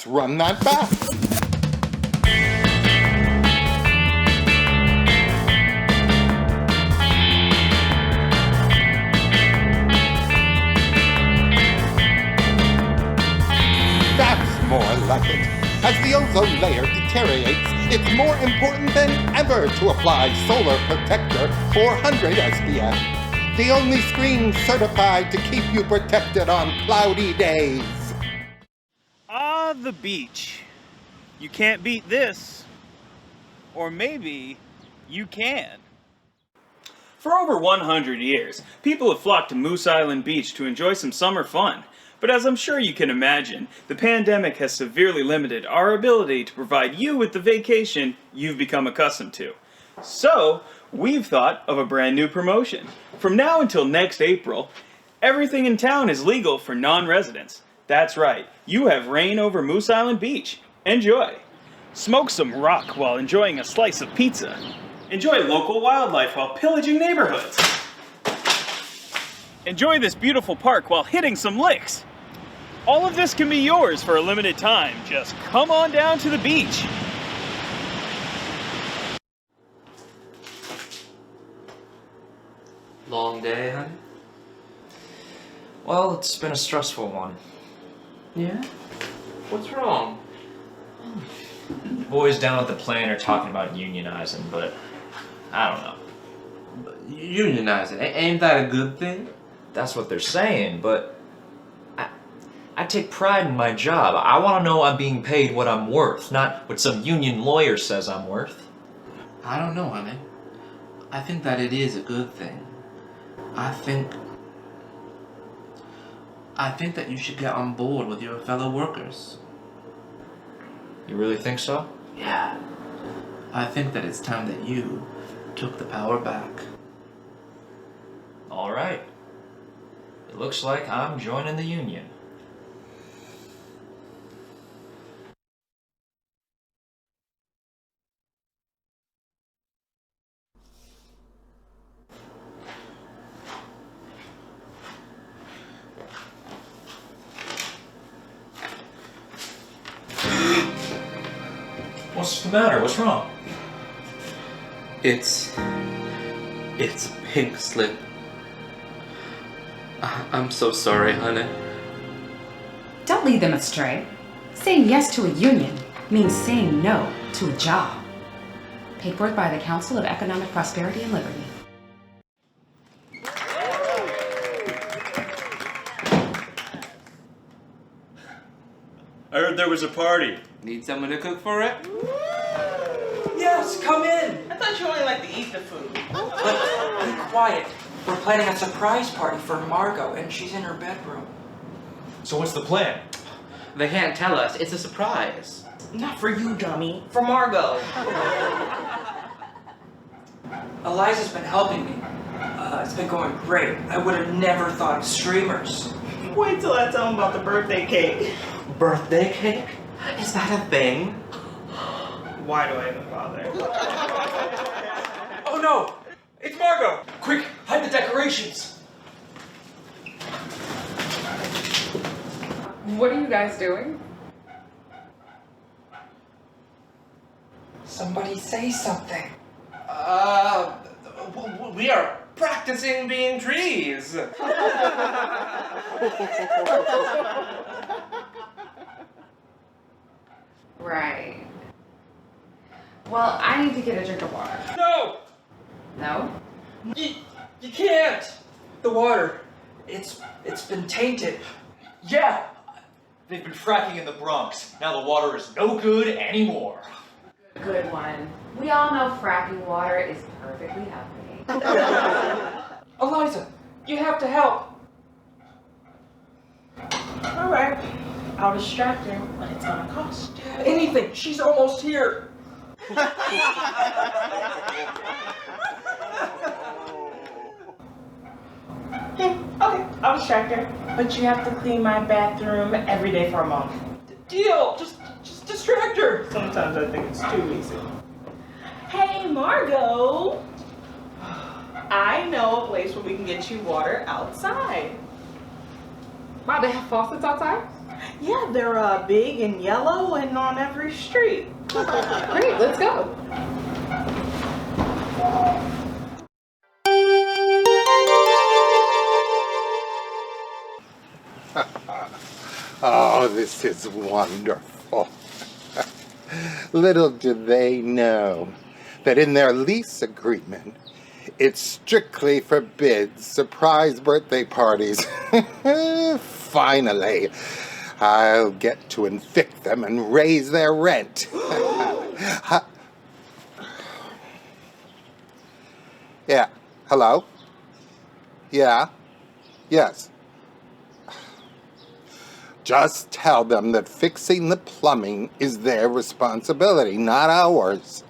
Let's run that back. That's more like it. As the ozone layer deteriorates, it's more important than ever to apply Solar Protector 400 SPF. The only screen certified to keep you protected on cloudy days. Ah, the beach. You can't beat this. Or maybe you can. For over 100 years, people have flocked to Moose Island Beach to enjoy some summer fun. But as I'm sure you can imagine, the pandemic has severely limited our ability to provide you with the vacation you've become accustomed to. So, we've thought of a brand new promotion. From now until next April, everything in town is legal for non-residents. That's right, you have reign over Moose Island Beach. Enjoy. Smoke some rock while enjoying a slice of pizza. Enjoy local wildlife while pillaging neighborhoods. Enjoy this beautiful park while hitting some licks. All of this can be yours for a limited time. Just come on down to the beach. Long day, honey? Well, it's been a stressful one. Yeah? What's wrong? Boys down at the plant are talking about unionizing, but I don't know. Unionizing, ain't that a good thing? That's what they're saying, but I take pride in my job. I want to know I'm being paid what I'm worth, not what some union lawyer says I'm worth. I don't know, honey. I think that it is a good thing. I think that you should get on board with your fellow workers. You really think so? Yeah. I think that it's time that you took the power back. All right. It looks like I'm joining the union. What's the matter? What's wrong? It's a pink slip. I'm so sorry, honey. Don't lead them astray. Saying yes to a union means saying no to a job. Paid for by the Council of Economic Prosperity and Liberty. I heard there was a party. Need someone to cook for it? Yes, come in. I thought you only like to eat the food. But be quiet. We're planning a surprise party for Margot, and she's in her bedroom. So what's the plan? They can't tell us. It's a surprise. Not for you, dummy. For Margot. Eliza's been helping me. It's been going great. I would have never thought of streamers. Wait till I tell them about the birthday cake. Birthday cake? Is that a thing? Why do I even bother? Oh no! It's Margot! Quick, hide the decorations! What are you guys doing? Somebody say something. We are practicing being trees. Right. Well, I need to get a drink of water. No! No? You can't! The water, it's been tainted. Yeah! They've been fracking in the Bronx. Now the water is no good anymore. Good one. We all know fracking water is perfectly healthy. Eliza, you have to help. Alright. I'll distract her, but it's gonna cost. Anything, she's almost here. Okay, I'll distract her. But you have to clean my bathroom every day for a month. Deal, just distract her. Sometimes I think it's too easy. Hey, Margot. I know a place where we can get you water outside. Wow, they have faucets outside? Yeah, they're big and yellow and on every street. Great, let's go. Oh, this is wonderful. Little do they know that in their lease agreement, it strictly forbids surprise birthday parties. Finally, I'll get to evict them and raise their rent. Yeah, hello? Yeah, yes. Just tell them that fixing the plumbing is their responsibility, not ours.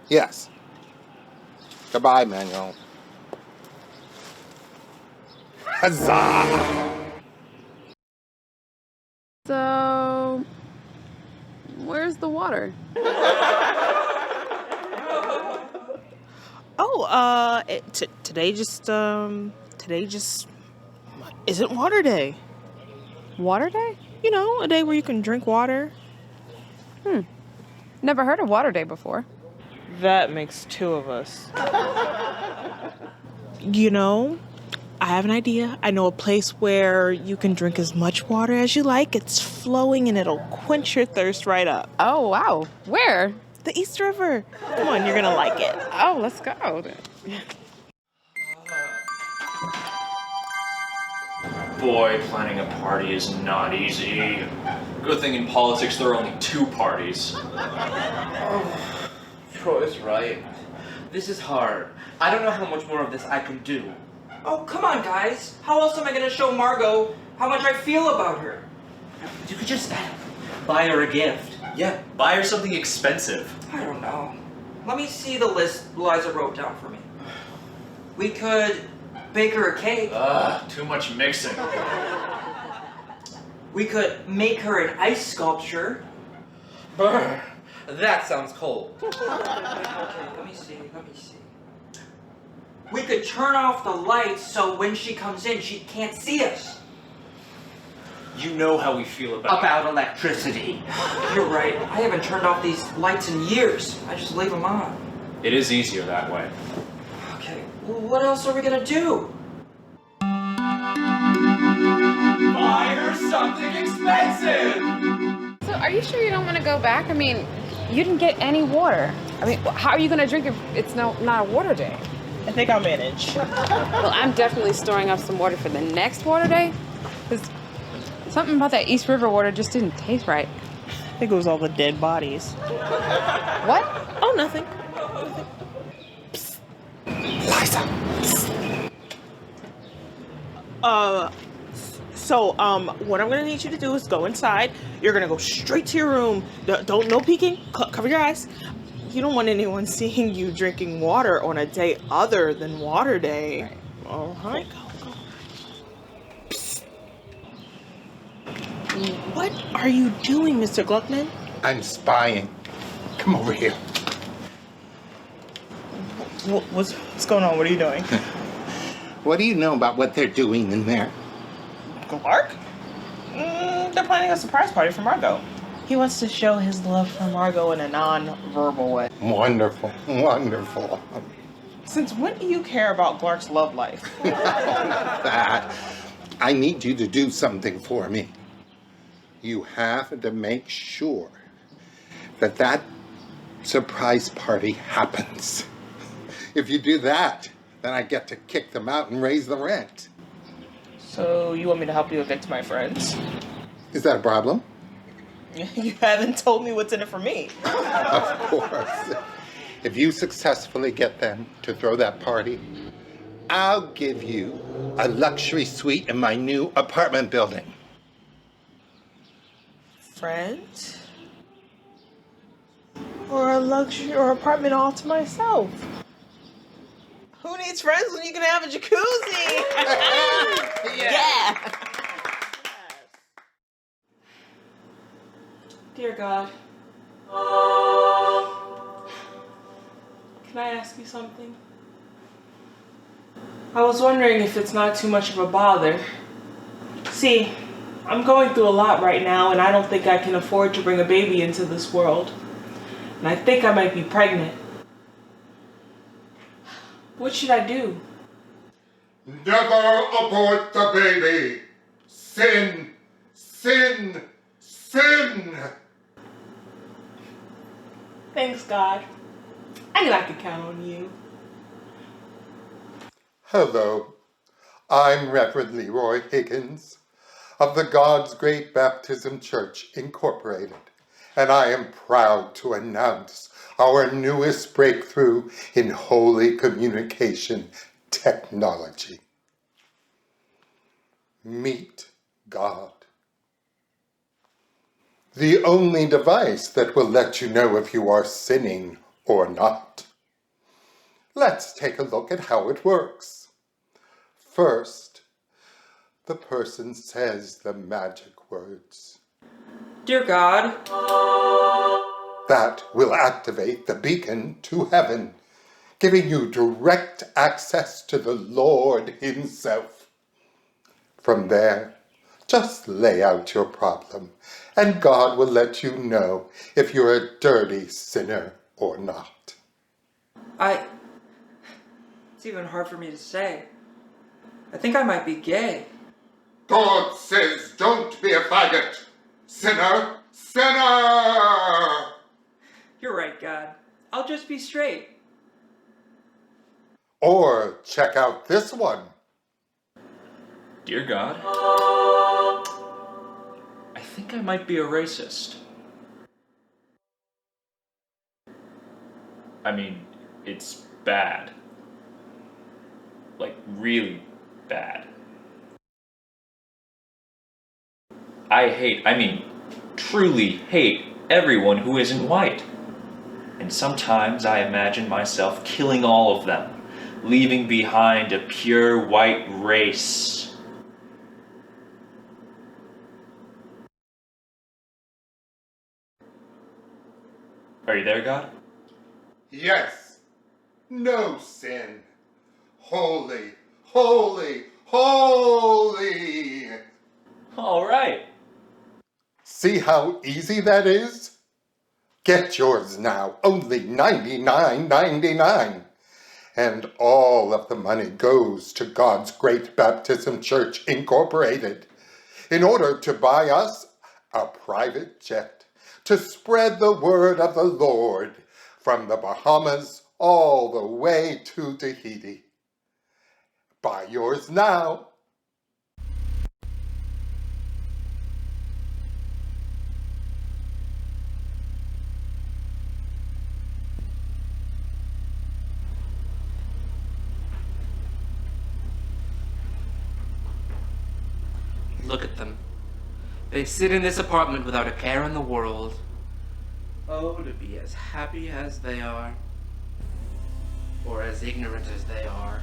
Yes. Goodbye, Manuel. Huzzah! So, where's the water? Oh, today just isn't water day. Water day? You know, a day where you can drink water. Never heard of water day before. That makes two of us. You know, I have an idea. I know a place where you can drink as much water as you like. It's flowing and it'll quench your thirst right up. Oh, wow. Where? The East River. Come on, you're gonna like it. Oh, let's go. Boy, planning a party is not easy. Good thing in politics there are only 2 parties. Troy's right. This is hard. I don't know how much more of this I can do. Oh, come on, guys. How else am I gonna show Margot how much I feel about her? You could just buy her a gift. Yeah, buy her something expensive. I don't know. Let me see the list Eliza wrote down for me. We could bake her a cake. Too much mixing. We could make her an ice sculpture. Brr, that sounds cold. Okay, let me see. We could turn off the lights so when she comes in, she can't see us. You know how we feel about electricity. You're right. I haven't turned off these lights in years. I just leave them on. It is easier that way. Okay, well, what else are we gonna do? Buy her something expensive! So, are you sure you don't want to go back? I mean, you didn't get any water. I mean, how are you going to drink if it's not a water day? I think I'll manage. Well, I'm definitely storing up some water for the next water day. Because something about that East River water just didn't taste right. I think it was all the dead bodies. What? Oh, nothing. Eliza. So, what I'm gonna need you to do is go inside. You're gonna go straight to your room. No peeking. Cover your eyes. You don't want anyone seeing you drinking water on a day other than water day. Right. All right, go. Psst. What are you doing, Mr. Gluckman? I'm spying. Come over here. What's going on? What are you doing? What do you know about what they're doing in there? Glark? They're planning a surprise party for Margot. He wants to show his love for Margot in a non-verbal way. Wonderful, wonderful. Since when do you care about Glark's love life? That. I need you to do something for me. You have to make sure that surprise party happens. If you do that, then I get to kick them out and raise the rent. So you want me to help you evict my friends? Is that a problem? You haven't told me what's in it for me. Of course. If you successfully get them to throw that party, I'll give you a luxury suite in my new apartment building. Friends? Or a luxury or apartment all to myself? Who needs friends when you can have a jacuzzi? Yeah. Dear God, can I ask you something? I was wondering if it's not too much of a bother. See, I'm going through a lot right now, and I don't think I can afford to bring a baby into this world. And I think I might be pregnant. What should I do? Never abort the baby. Sin, sin, sin. Thanks, God. I knew I could count on you. Hello, I'm Reverend Leroy Higgins of the God's Great Baptism Church, Incorporated, and I am proud to announce our newest breakthrough in holy communication technology. Meet God. The only device that will let you know if you are sinning or not. Let's take a look at how it works. First, the person says the magic words. Dear God. That will activate the beacon to heaven, giving you direct access to the Lord Himself. From there, just lay out your problem, and God will let you know if you're a dirty sinner or not. It's even hard for me to say. I think I might be gay. God says don't be a faggot. Sinner, sinner! You're right, God. I'll just be straight. Or check out this one. Dear God, I think I might be a racist. I mean, it's bad. Like, really bad. I truly hate everyone who isn't white. And sometimes I imagine myself killing all of them, leaving behind a pure white race. Are you there, God? Yes. No sin. Holy, holy, holy. All right. See how easy that is? Get yours now, only $99.99. And all of the money goes to God's Great Baptism Church, Incorporated, in order to buy us a private jet to spread the word of the Lord from the Bahamas all the way to Tahiti. Buy yours now. Look at them. They sit in this apartment without a care in the world. Oh, to be as happy as they are. Or as ignorant as they are.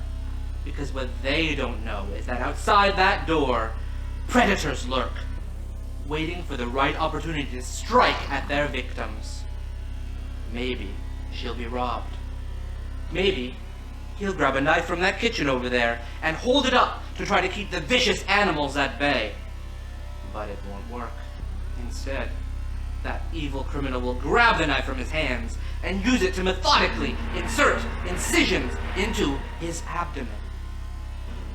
Because what they don't know is that outside that door, predators lurk, waiting for the right opportunity to strike at their victims. Maybe she'll be robbed. Maybe he'll grab a knife from that kitchen over there and hold it up to try to keep the vicious animals at bay. But it won't work. Instead, that evil criminal will grab the knife from his hands and use it to methodically insert incisions into his abdomen.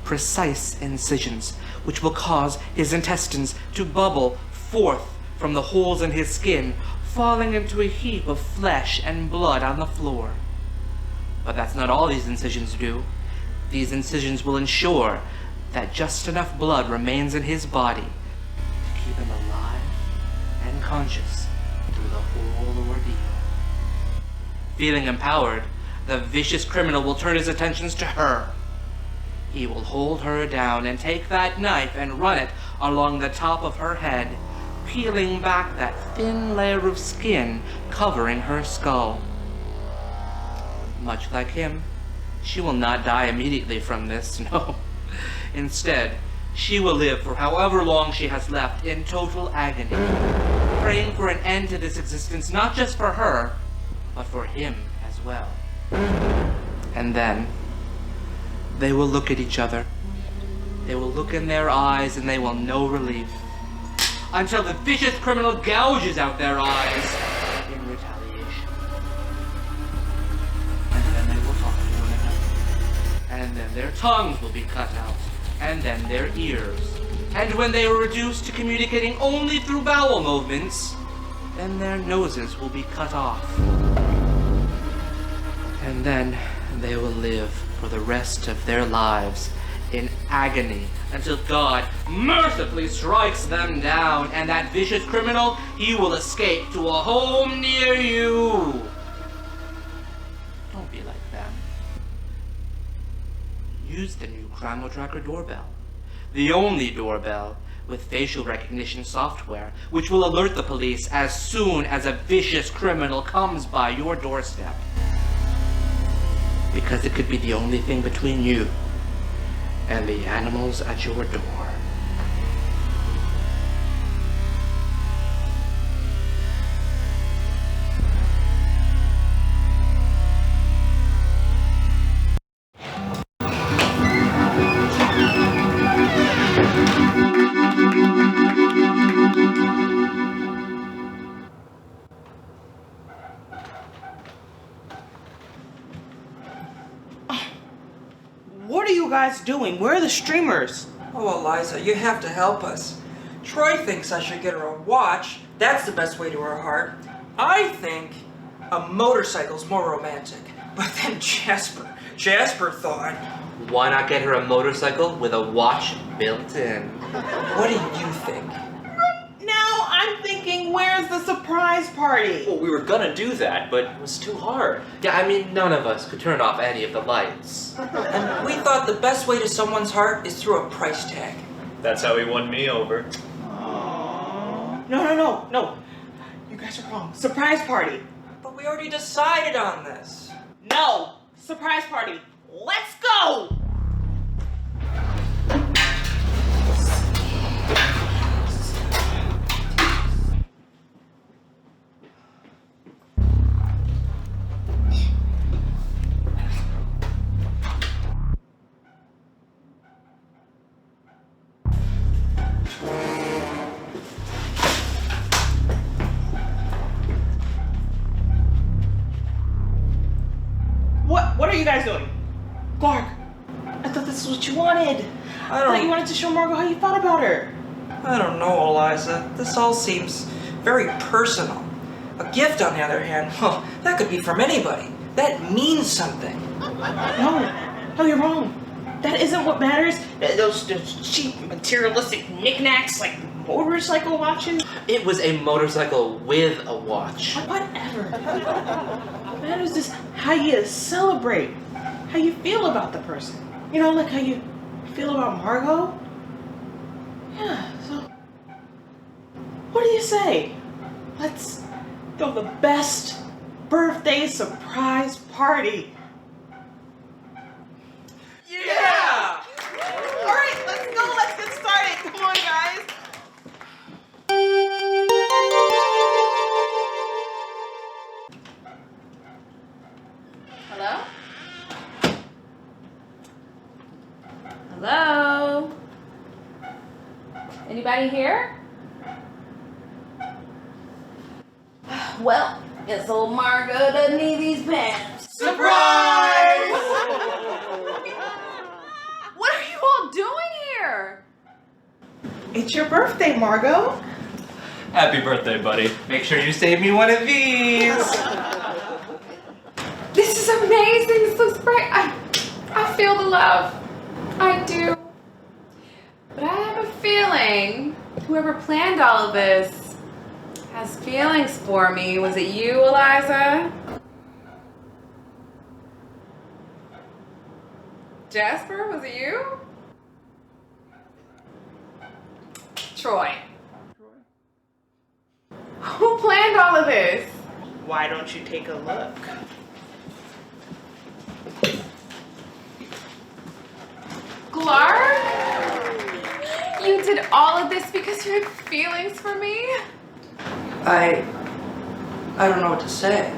Precise incisions, which will cause his intestines to bubble forth from the holes in his skin, falling into a heap of flesh and blood on the floor. But that's not all these incisions do. These incisions will ensure that just enough blood remains in his body to keep him alive and conscious through the whole ordeal. Feeling empowered, the vicious criminal will turn his attentions to her. He will hold her down and take that knife and run it along the top of her head, peeling back that thin layer of skin covering her skull. Much like him, she will not die immediately from this, no. Instead, she will live for however long she has left in total agony, praying for an end to this existence, not just for her, but for him as well. And then, they will look at each other. They will look in their eyes and they will know relief. until the vicious criminal gouges out their eyes in retaliation. And then they will talk to one another. And then their tongues will be cut out. And then their ears. And when they are reduced to communicating only through bowel movements, then their noses will be cut off. And then they will live for the rest of their lives in agony until God mercifully strikes them down, and that vicious criminal, he will escape to a home near you. Don't be like them. Use the new Crime Tracker doorbell. The only doorbell with facial recognition software, which will alert the police as soon as a vicious criminal comes by your doorstep. Because it could be the only thing between you and the animals at your door. What are you guys doing? Where are the streamers? Oh, Eliza, you have to help us. Troy thinks I should get her a watch. That's the best way to her heart. I think a motorcycle's more romantic. But then Jasper thought... Why not get her a motorcycle with a watch built in? What do you think? Now I'm thinking, where's the surprise party? Well, we were gonna do that, but it was too hard. Yeah, I mean, none of us could turn off any of the lights. And we thought the best way to someone's heart is through a price tag. That's how he won me over. No. You guys are wrong. Surprise party. But we already decided on this. No. Surprise party. Let's go! What are you guys doing? Glark, I thought this is what you wanted. I thought you wanted to show Margot how you felt about her. I don't know, Eliza. This all seems very personal. A gift, on the other hand, well, that could be from anybody. That means something. No, you're wrong. That isn't what matters. Those cheap materialistic knickknacks like motorcycle watches. It was a motorcycle with a watch. Whatever. What matters is how you celebrate, how you feel about the person. You know, like how you feel about Margot. Yeah, so what do you say? Let's throw the best birthday surprise party. Yeah! All right, let's go. Let's get started. Come on, guys. Hello? Hello? Anybody here? Well, guess old Margot doesn't need these pants. Surprise! What are you all doing here? It's your birthday, Margot. Happy birthday, buddy. Make sure you save me one of these. This is amazing. This looks great. I feel the love. I do. But I have a feeling whoever planned all of this has feelings for me. Was it you, Eliza? Jasper, was it you? Troy. Who planned all of this? Why don't you take a look? Glark? You did all of this because you had feelings for me? I don't know what to say.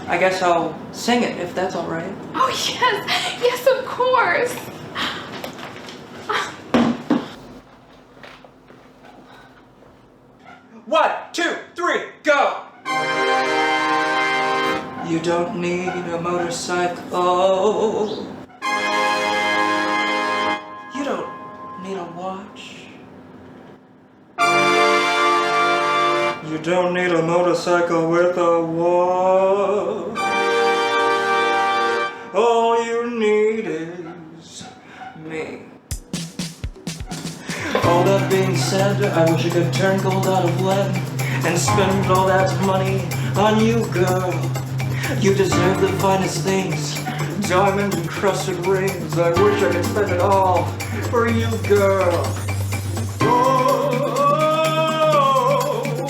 I guess I'll sing it if that's all right. Oh, yes. Yes, of course. don't need a motorcycle. You don't need a watch. You don't need a motorcycle with a watch. All you need is me. All that being said, I wish I could turn gold out of lead and spend all that money on you, girl. You deserve the finest things, diamond encrusted rings. I wish I could spend it all for you, girl. Oh,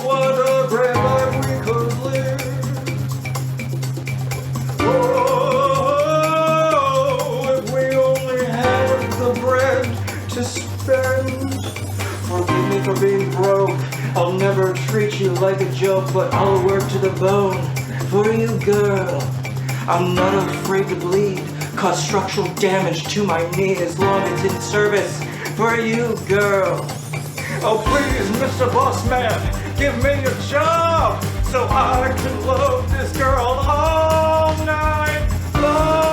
what a great life we could live. Oh, if we only had the bread to spend. Forgive me for being broke. I'll never treat you like a joke, but I'll work to the bone for you, girl. I'm not afraid to bleed, cause structural damage to my knee as long as it's in service for you, girl. Oh please, Mr. Boss Man, give me a job so I can love this girl all night long.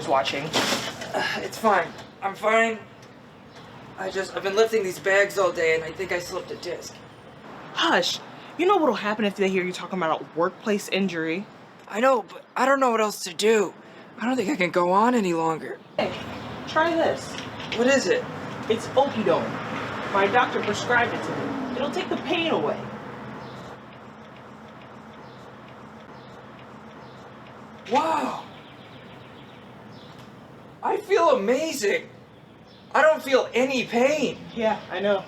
Watching. It's fine. I'm fine. I've been lifting these bags all day and I think I slipped a disc. Hush. You know what'll happen if they hear you talking about a workplace injury? I know, but I don't know what else to do. I don't think I can go on any longer. Hey, try this. What is it? It's opidone. My doctor prescribed it to me. It'll take the pain away. Wow. I feel amazing. I don't feel any pain. Yeah, I know.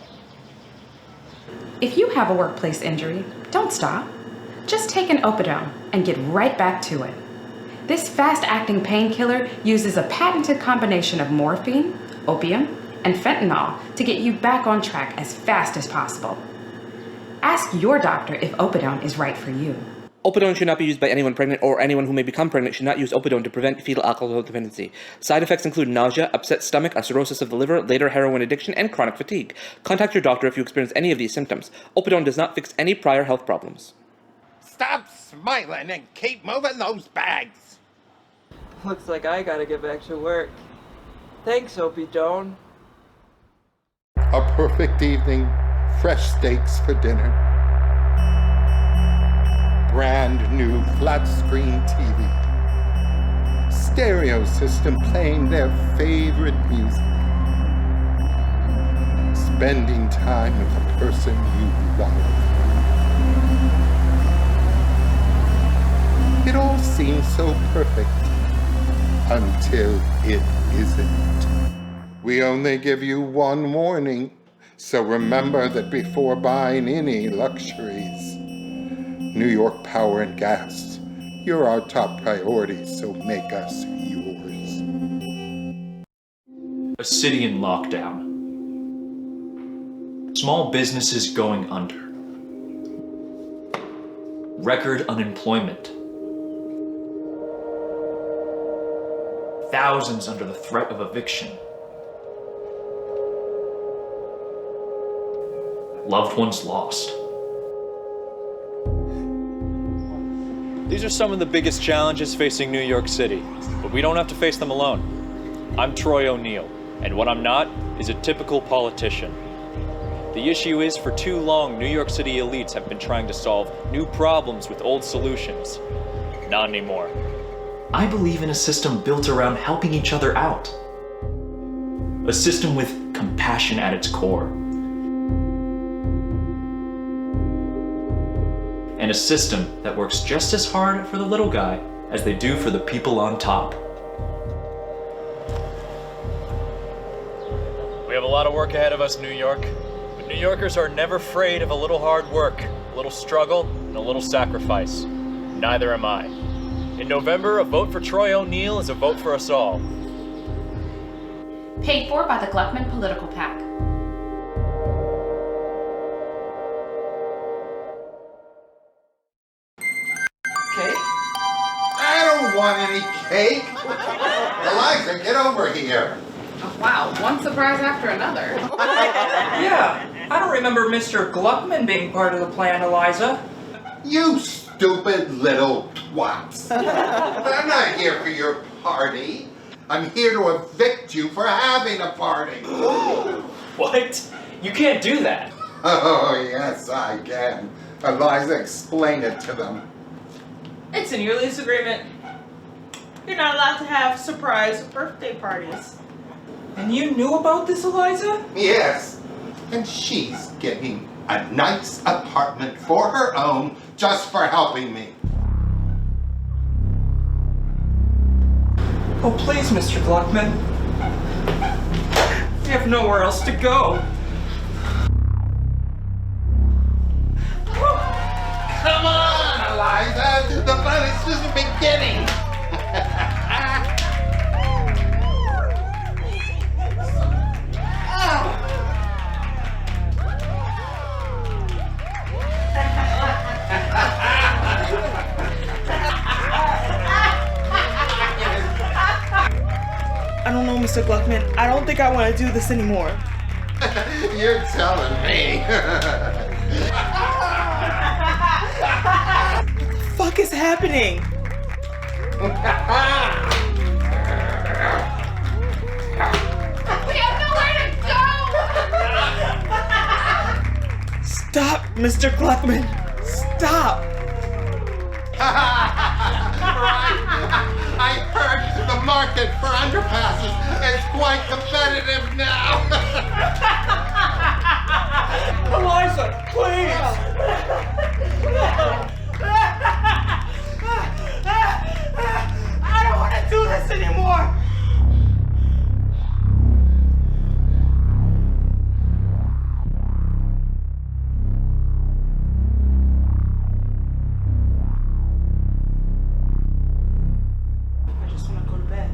If you have a workplace injury, don't stop. Just take an opidone and get right back to it. This fast-acting painkiller uses a patented combination of morphine, opium, and fentanyl to get you back on track as fast as possible. Ask your doctor if opidone is right for you. Opidone should not be used by anyone pregnant or anyone who may become pregnant should not use opidone to prevent fetal alcohol dependency. Side effects include nausea, upset stomach, a cirrhosis of the liver, later heroin addiction, and chronic fatigue. Contact your doctor if you experience any of these symptoms. Opidone does not fix any prior health problems. Stop smiling and keep moving those bags. Looks like I gotta get back to work. Thanks, opidone. A perfect evening, fresh steaks for dinner. Brand new flat screen TV. Stereo system playing their favorite music. Spending time with the person you love. It all seems so perfect until it isn't. We only give you one warning, so remember that before buying any luxuries, New York Power and Gas, you're our top priority, so make us yours. A city in lockdown. Small businesses going under. Record unemployment. Thousands under the threat of eviction. Loved ones lost. These are some of the biggest challenges facing New York City, but we don't have to face them alone. I'm Troy O'Neill, and what I'm not is a typical politician. The issue is, for too long, New York City elites have been trying to solve new problems with old solutions. Not anymore. I believe in a system built around helping each other out. A system with compassion at its core. And a system that works just as hard for the little guy as they do for the people on top. We have a lot of work ahead of us, New York. But New Yorkers are never afraid of a little hard work, a little struggle, and a little sacrifice. Neither am I. In November, a vote for Troy O'Neill is a vote for us all. Paid for by the Gluckman Political PAC. Cake? I don't want any cake. Eliza, get over here. Oh, wow, one surprise after another. Yeah, I don't remember Mr. Gluckman being part of the plan, Eliza. You stupid little twats. I'm not here for your party. I'm here to evict you for having a party. What? You can't do that. Oh, yes, I can. Eliza, explain it to them. It's in your lease agreement. You're not allowed to have surprise birthday parties. And you knew about this, Eliza? Yes, and she's getting a nice apartment for her own just for helping me. Oh, please, Mr. Gluckman. We have nowhere else to go. Come on, Eliza! The fun is just beginning! I don't know, Mr. Gluckman. I don't think I want to do this anymore. You're telling me. What the fuck is happening? We have nowhere to go! Stop, Mr. Gluckman. Stop. I heard the market for underpasses is quite competitive now. Eliza, please! I don't want to do this anymore. I just want to go to bed.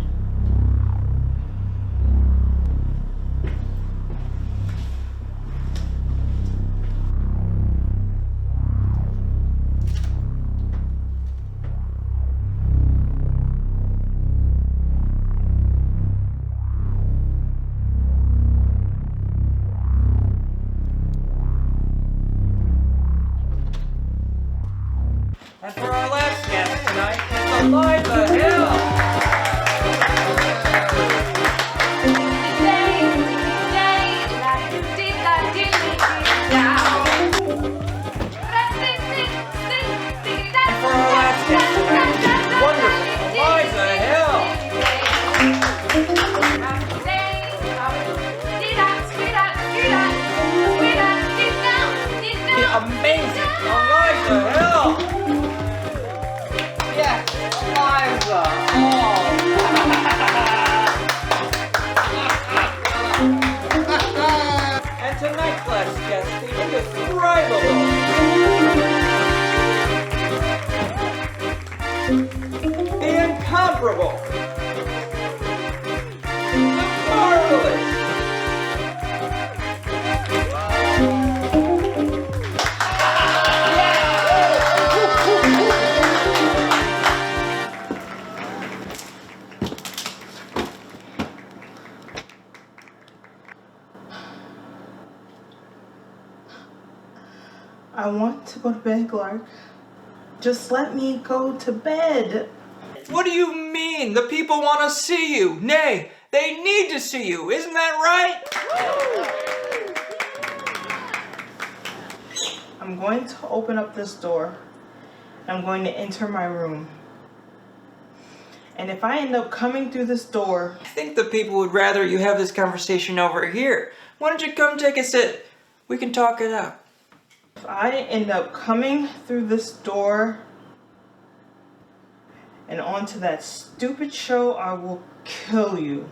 And for our last guest tonight, it's Eliza Hill. And for our last guest tonight, wonderful Eliza Hill. The amazing Eliza Hill. Yes, Eliza. And tonight's last guest, the indescribable, the incomparable, the marvelous, I want to go to bed, Glark. Just let me go to bed. What do you mean? The people want to see you. Nay, they need to see you. Isn't that right? I'm going to open up this door. I'm going to enter my room. And if I end up coming through this door... I think the people would rather you have this conversation over here. Why don't you come take a sit? We can talk it out. If I end up coming through this door and onto that stupid show, I will kill you.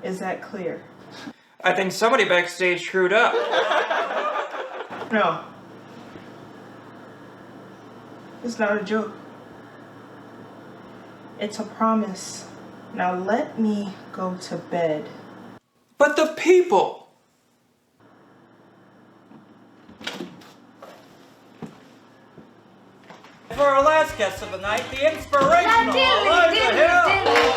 Is that clear? I think somebody backstage screwed up. No. It's not a joke. It's a promise. Now let me go to bed. But the people! For our last guest of the night, the inspirational Eliza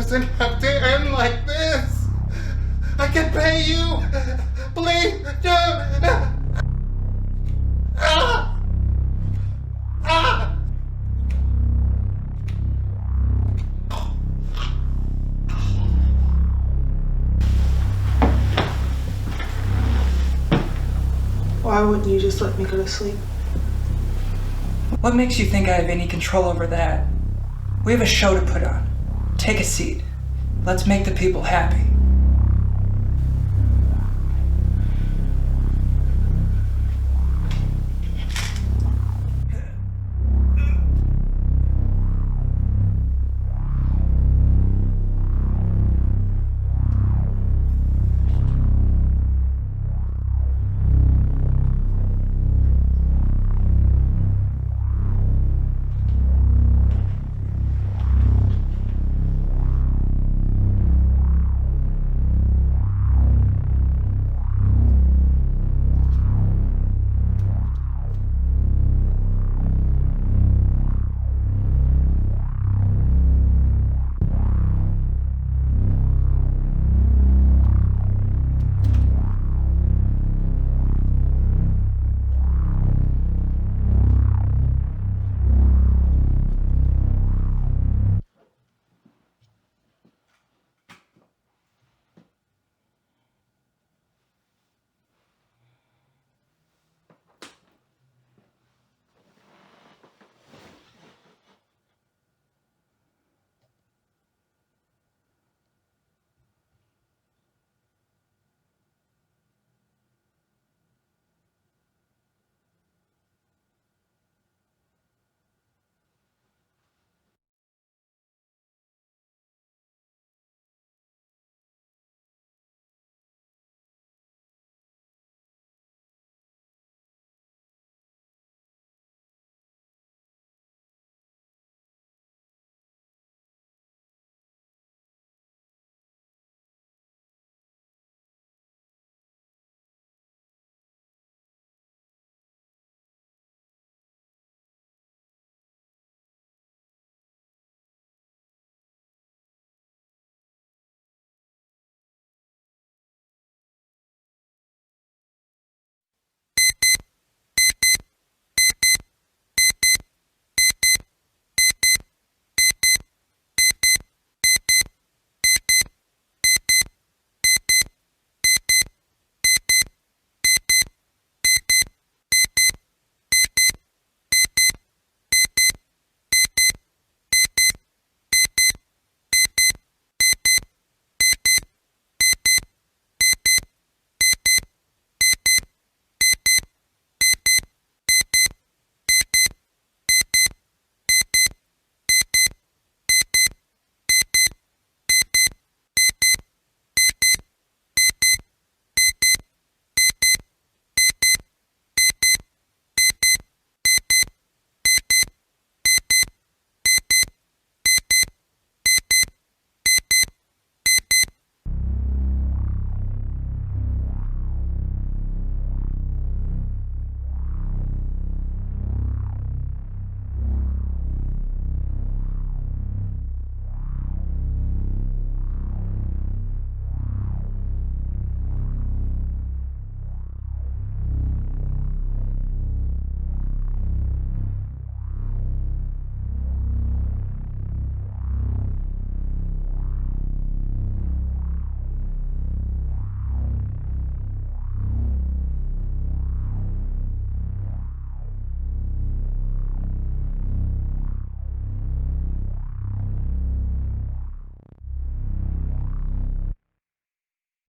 Doesn't have to end like this. I can pay you. Please don't. Why wouldn't you just let me go to sleep? What makes you think I have any control over that? We have a show to put on. Take a seat. Let's make the people happy.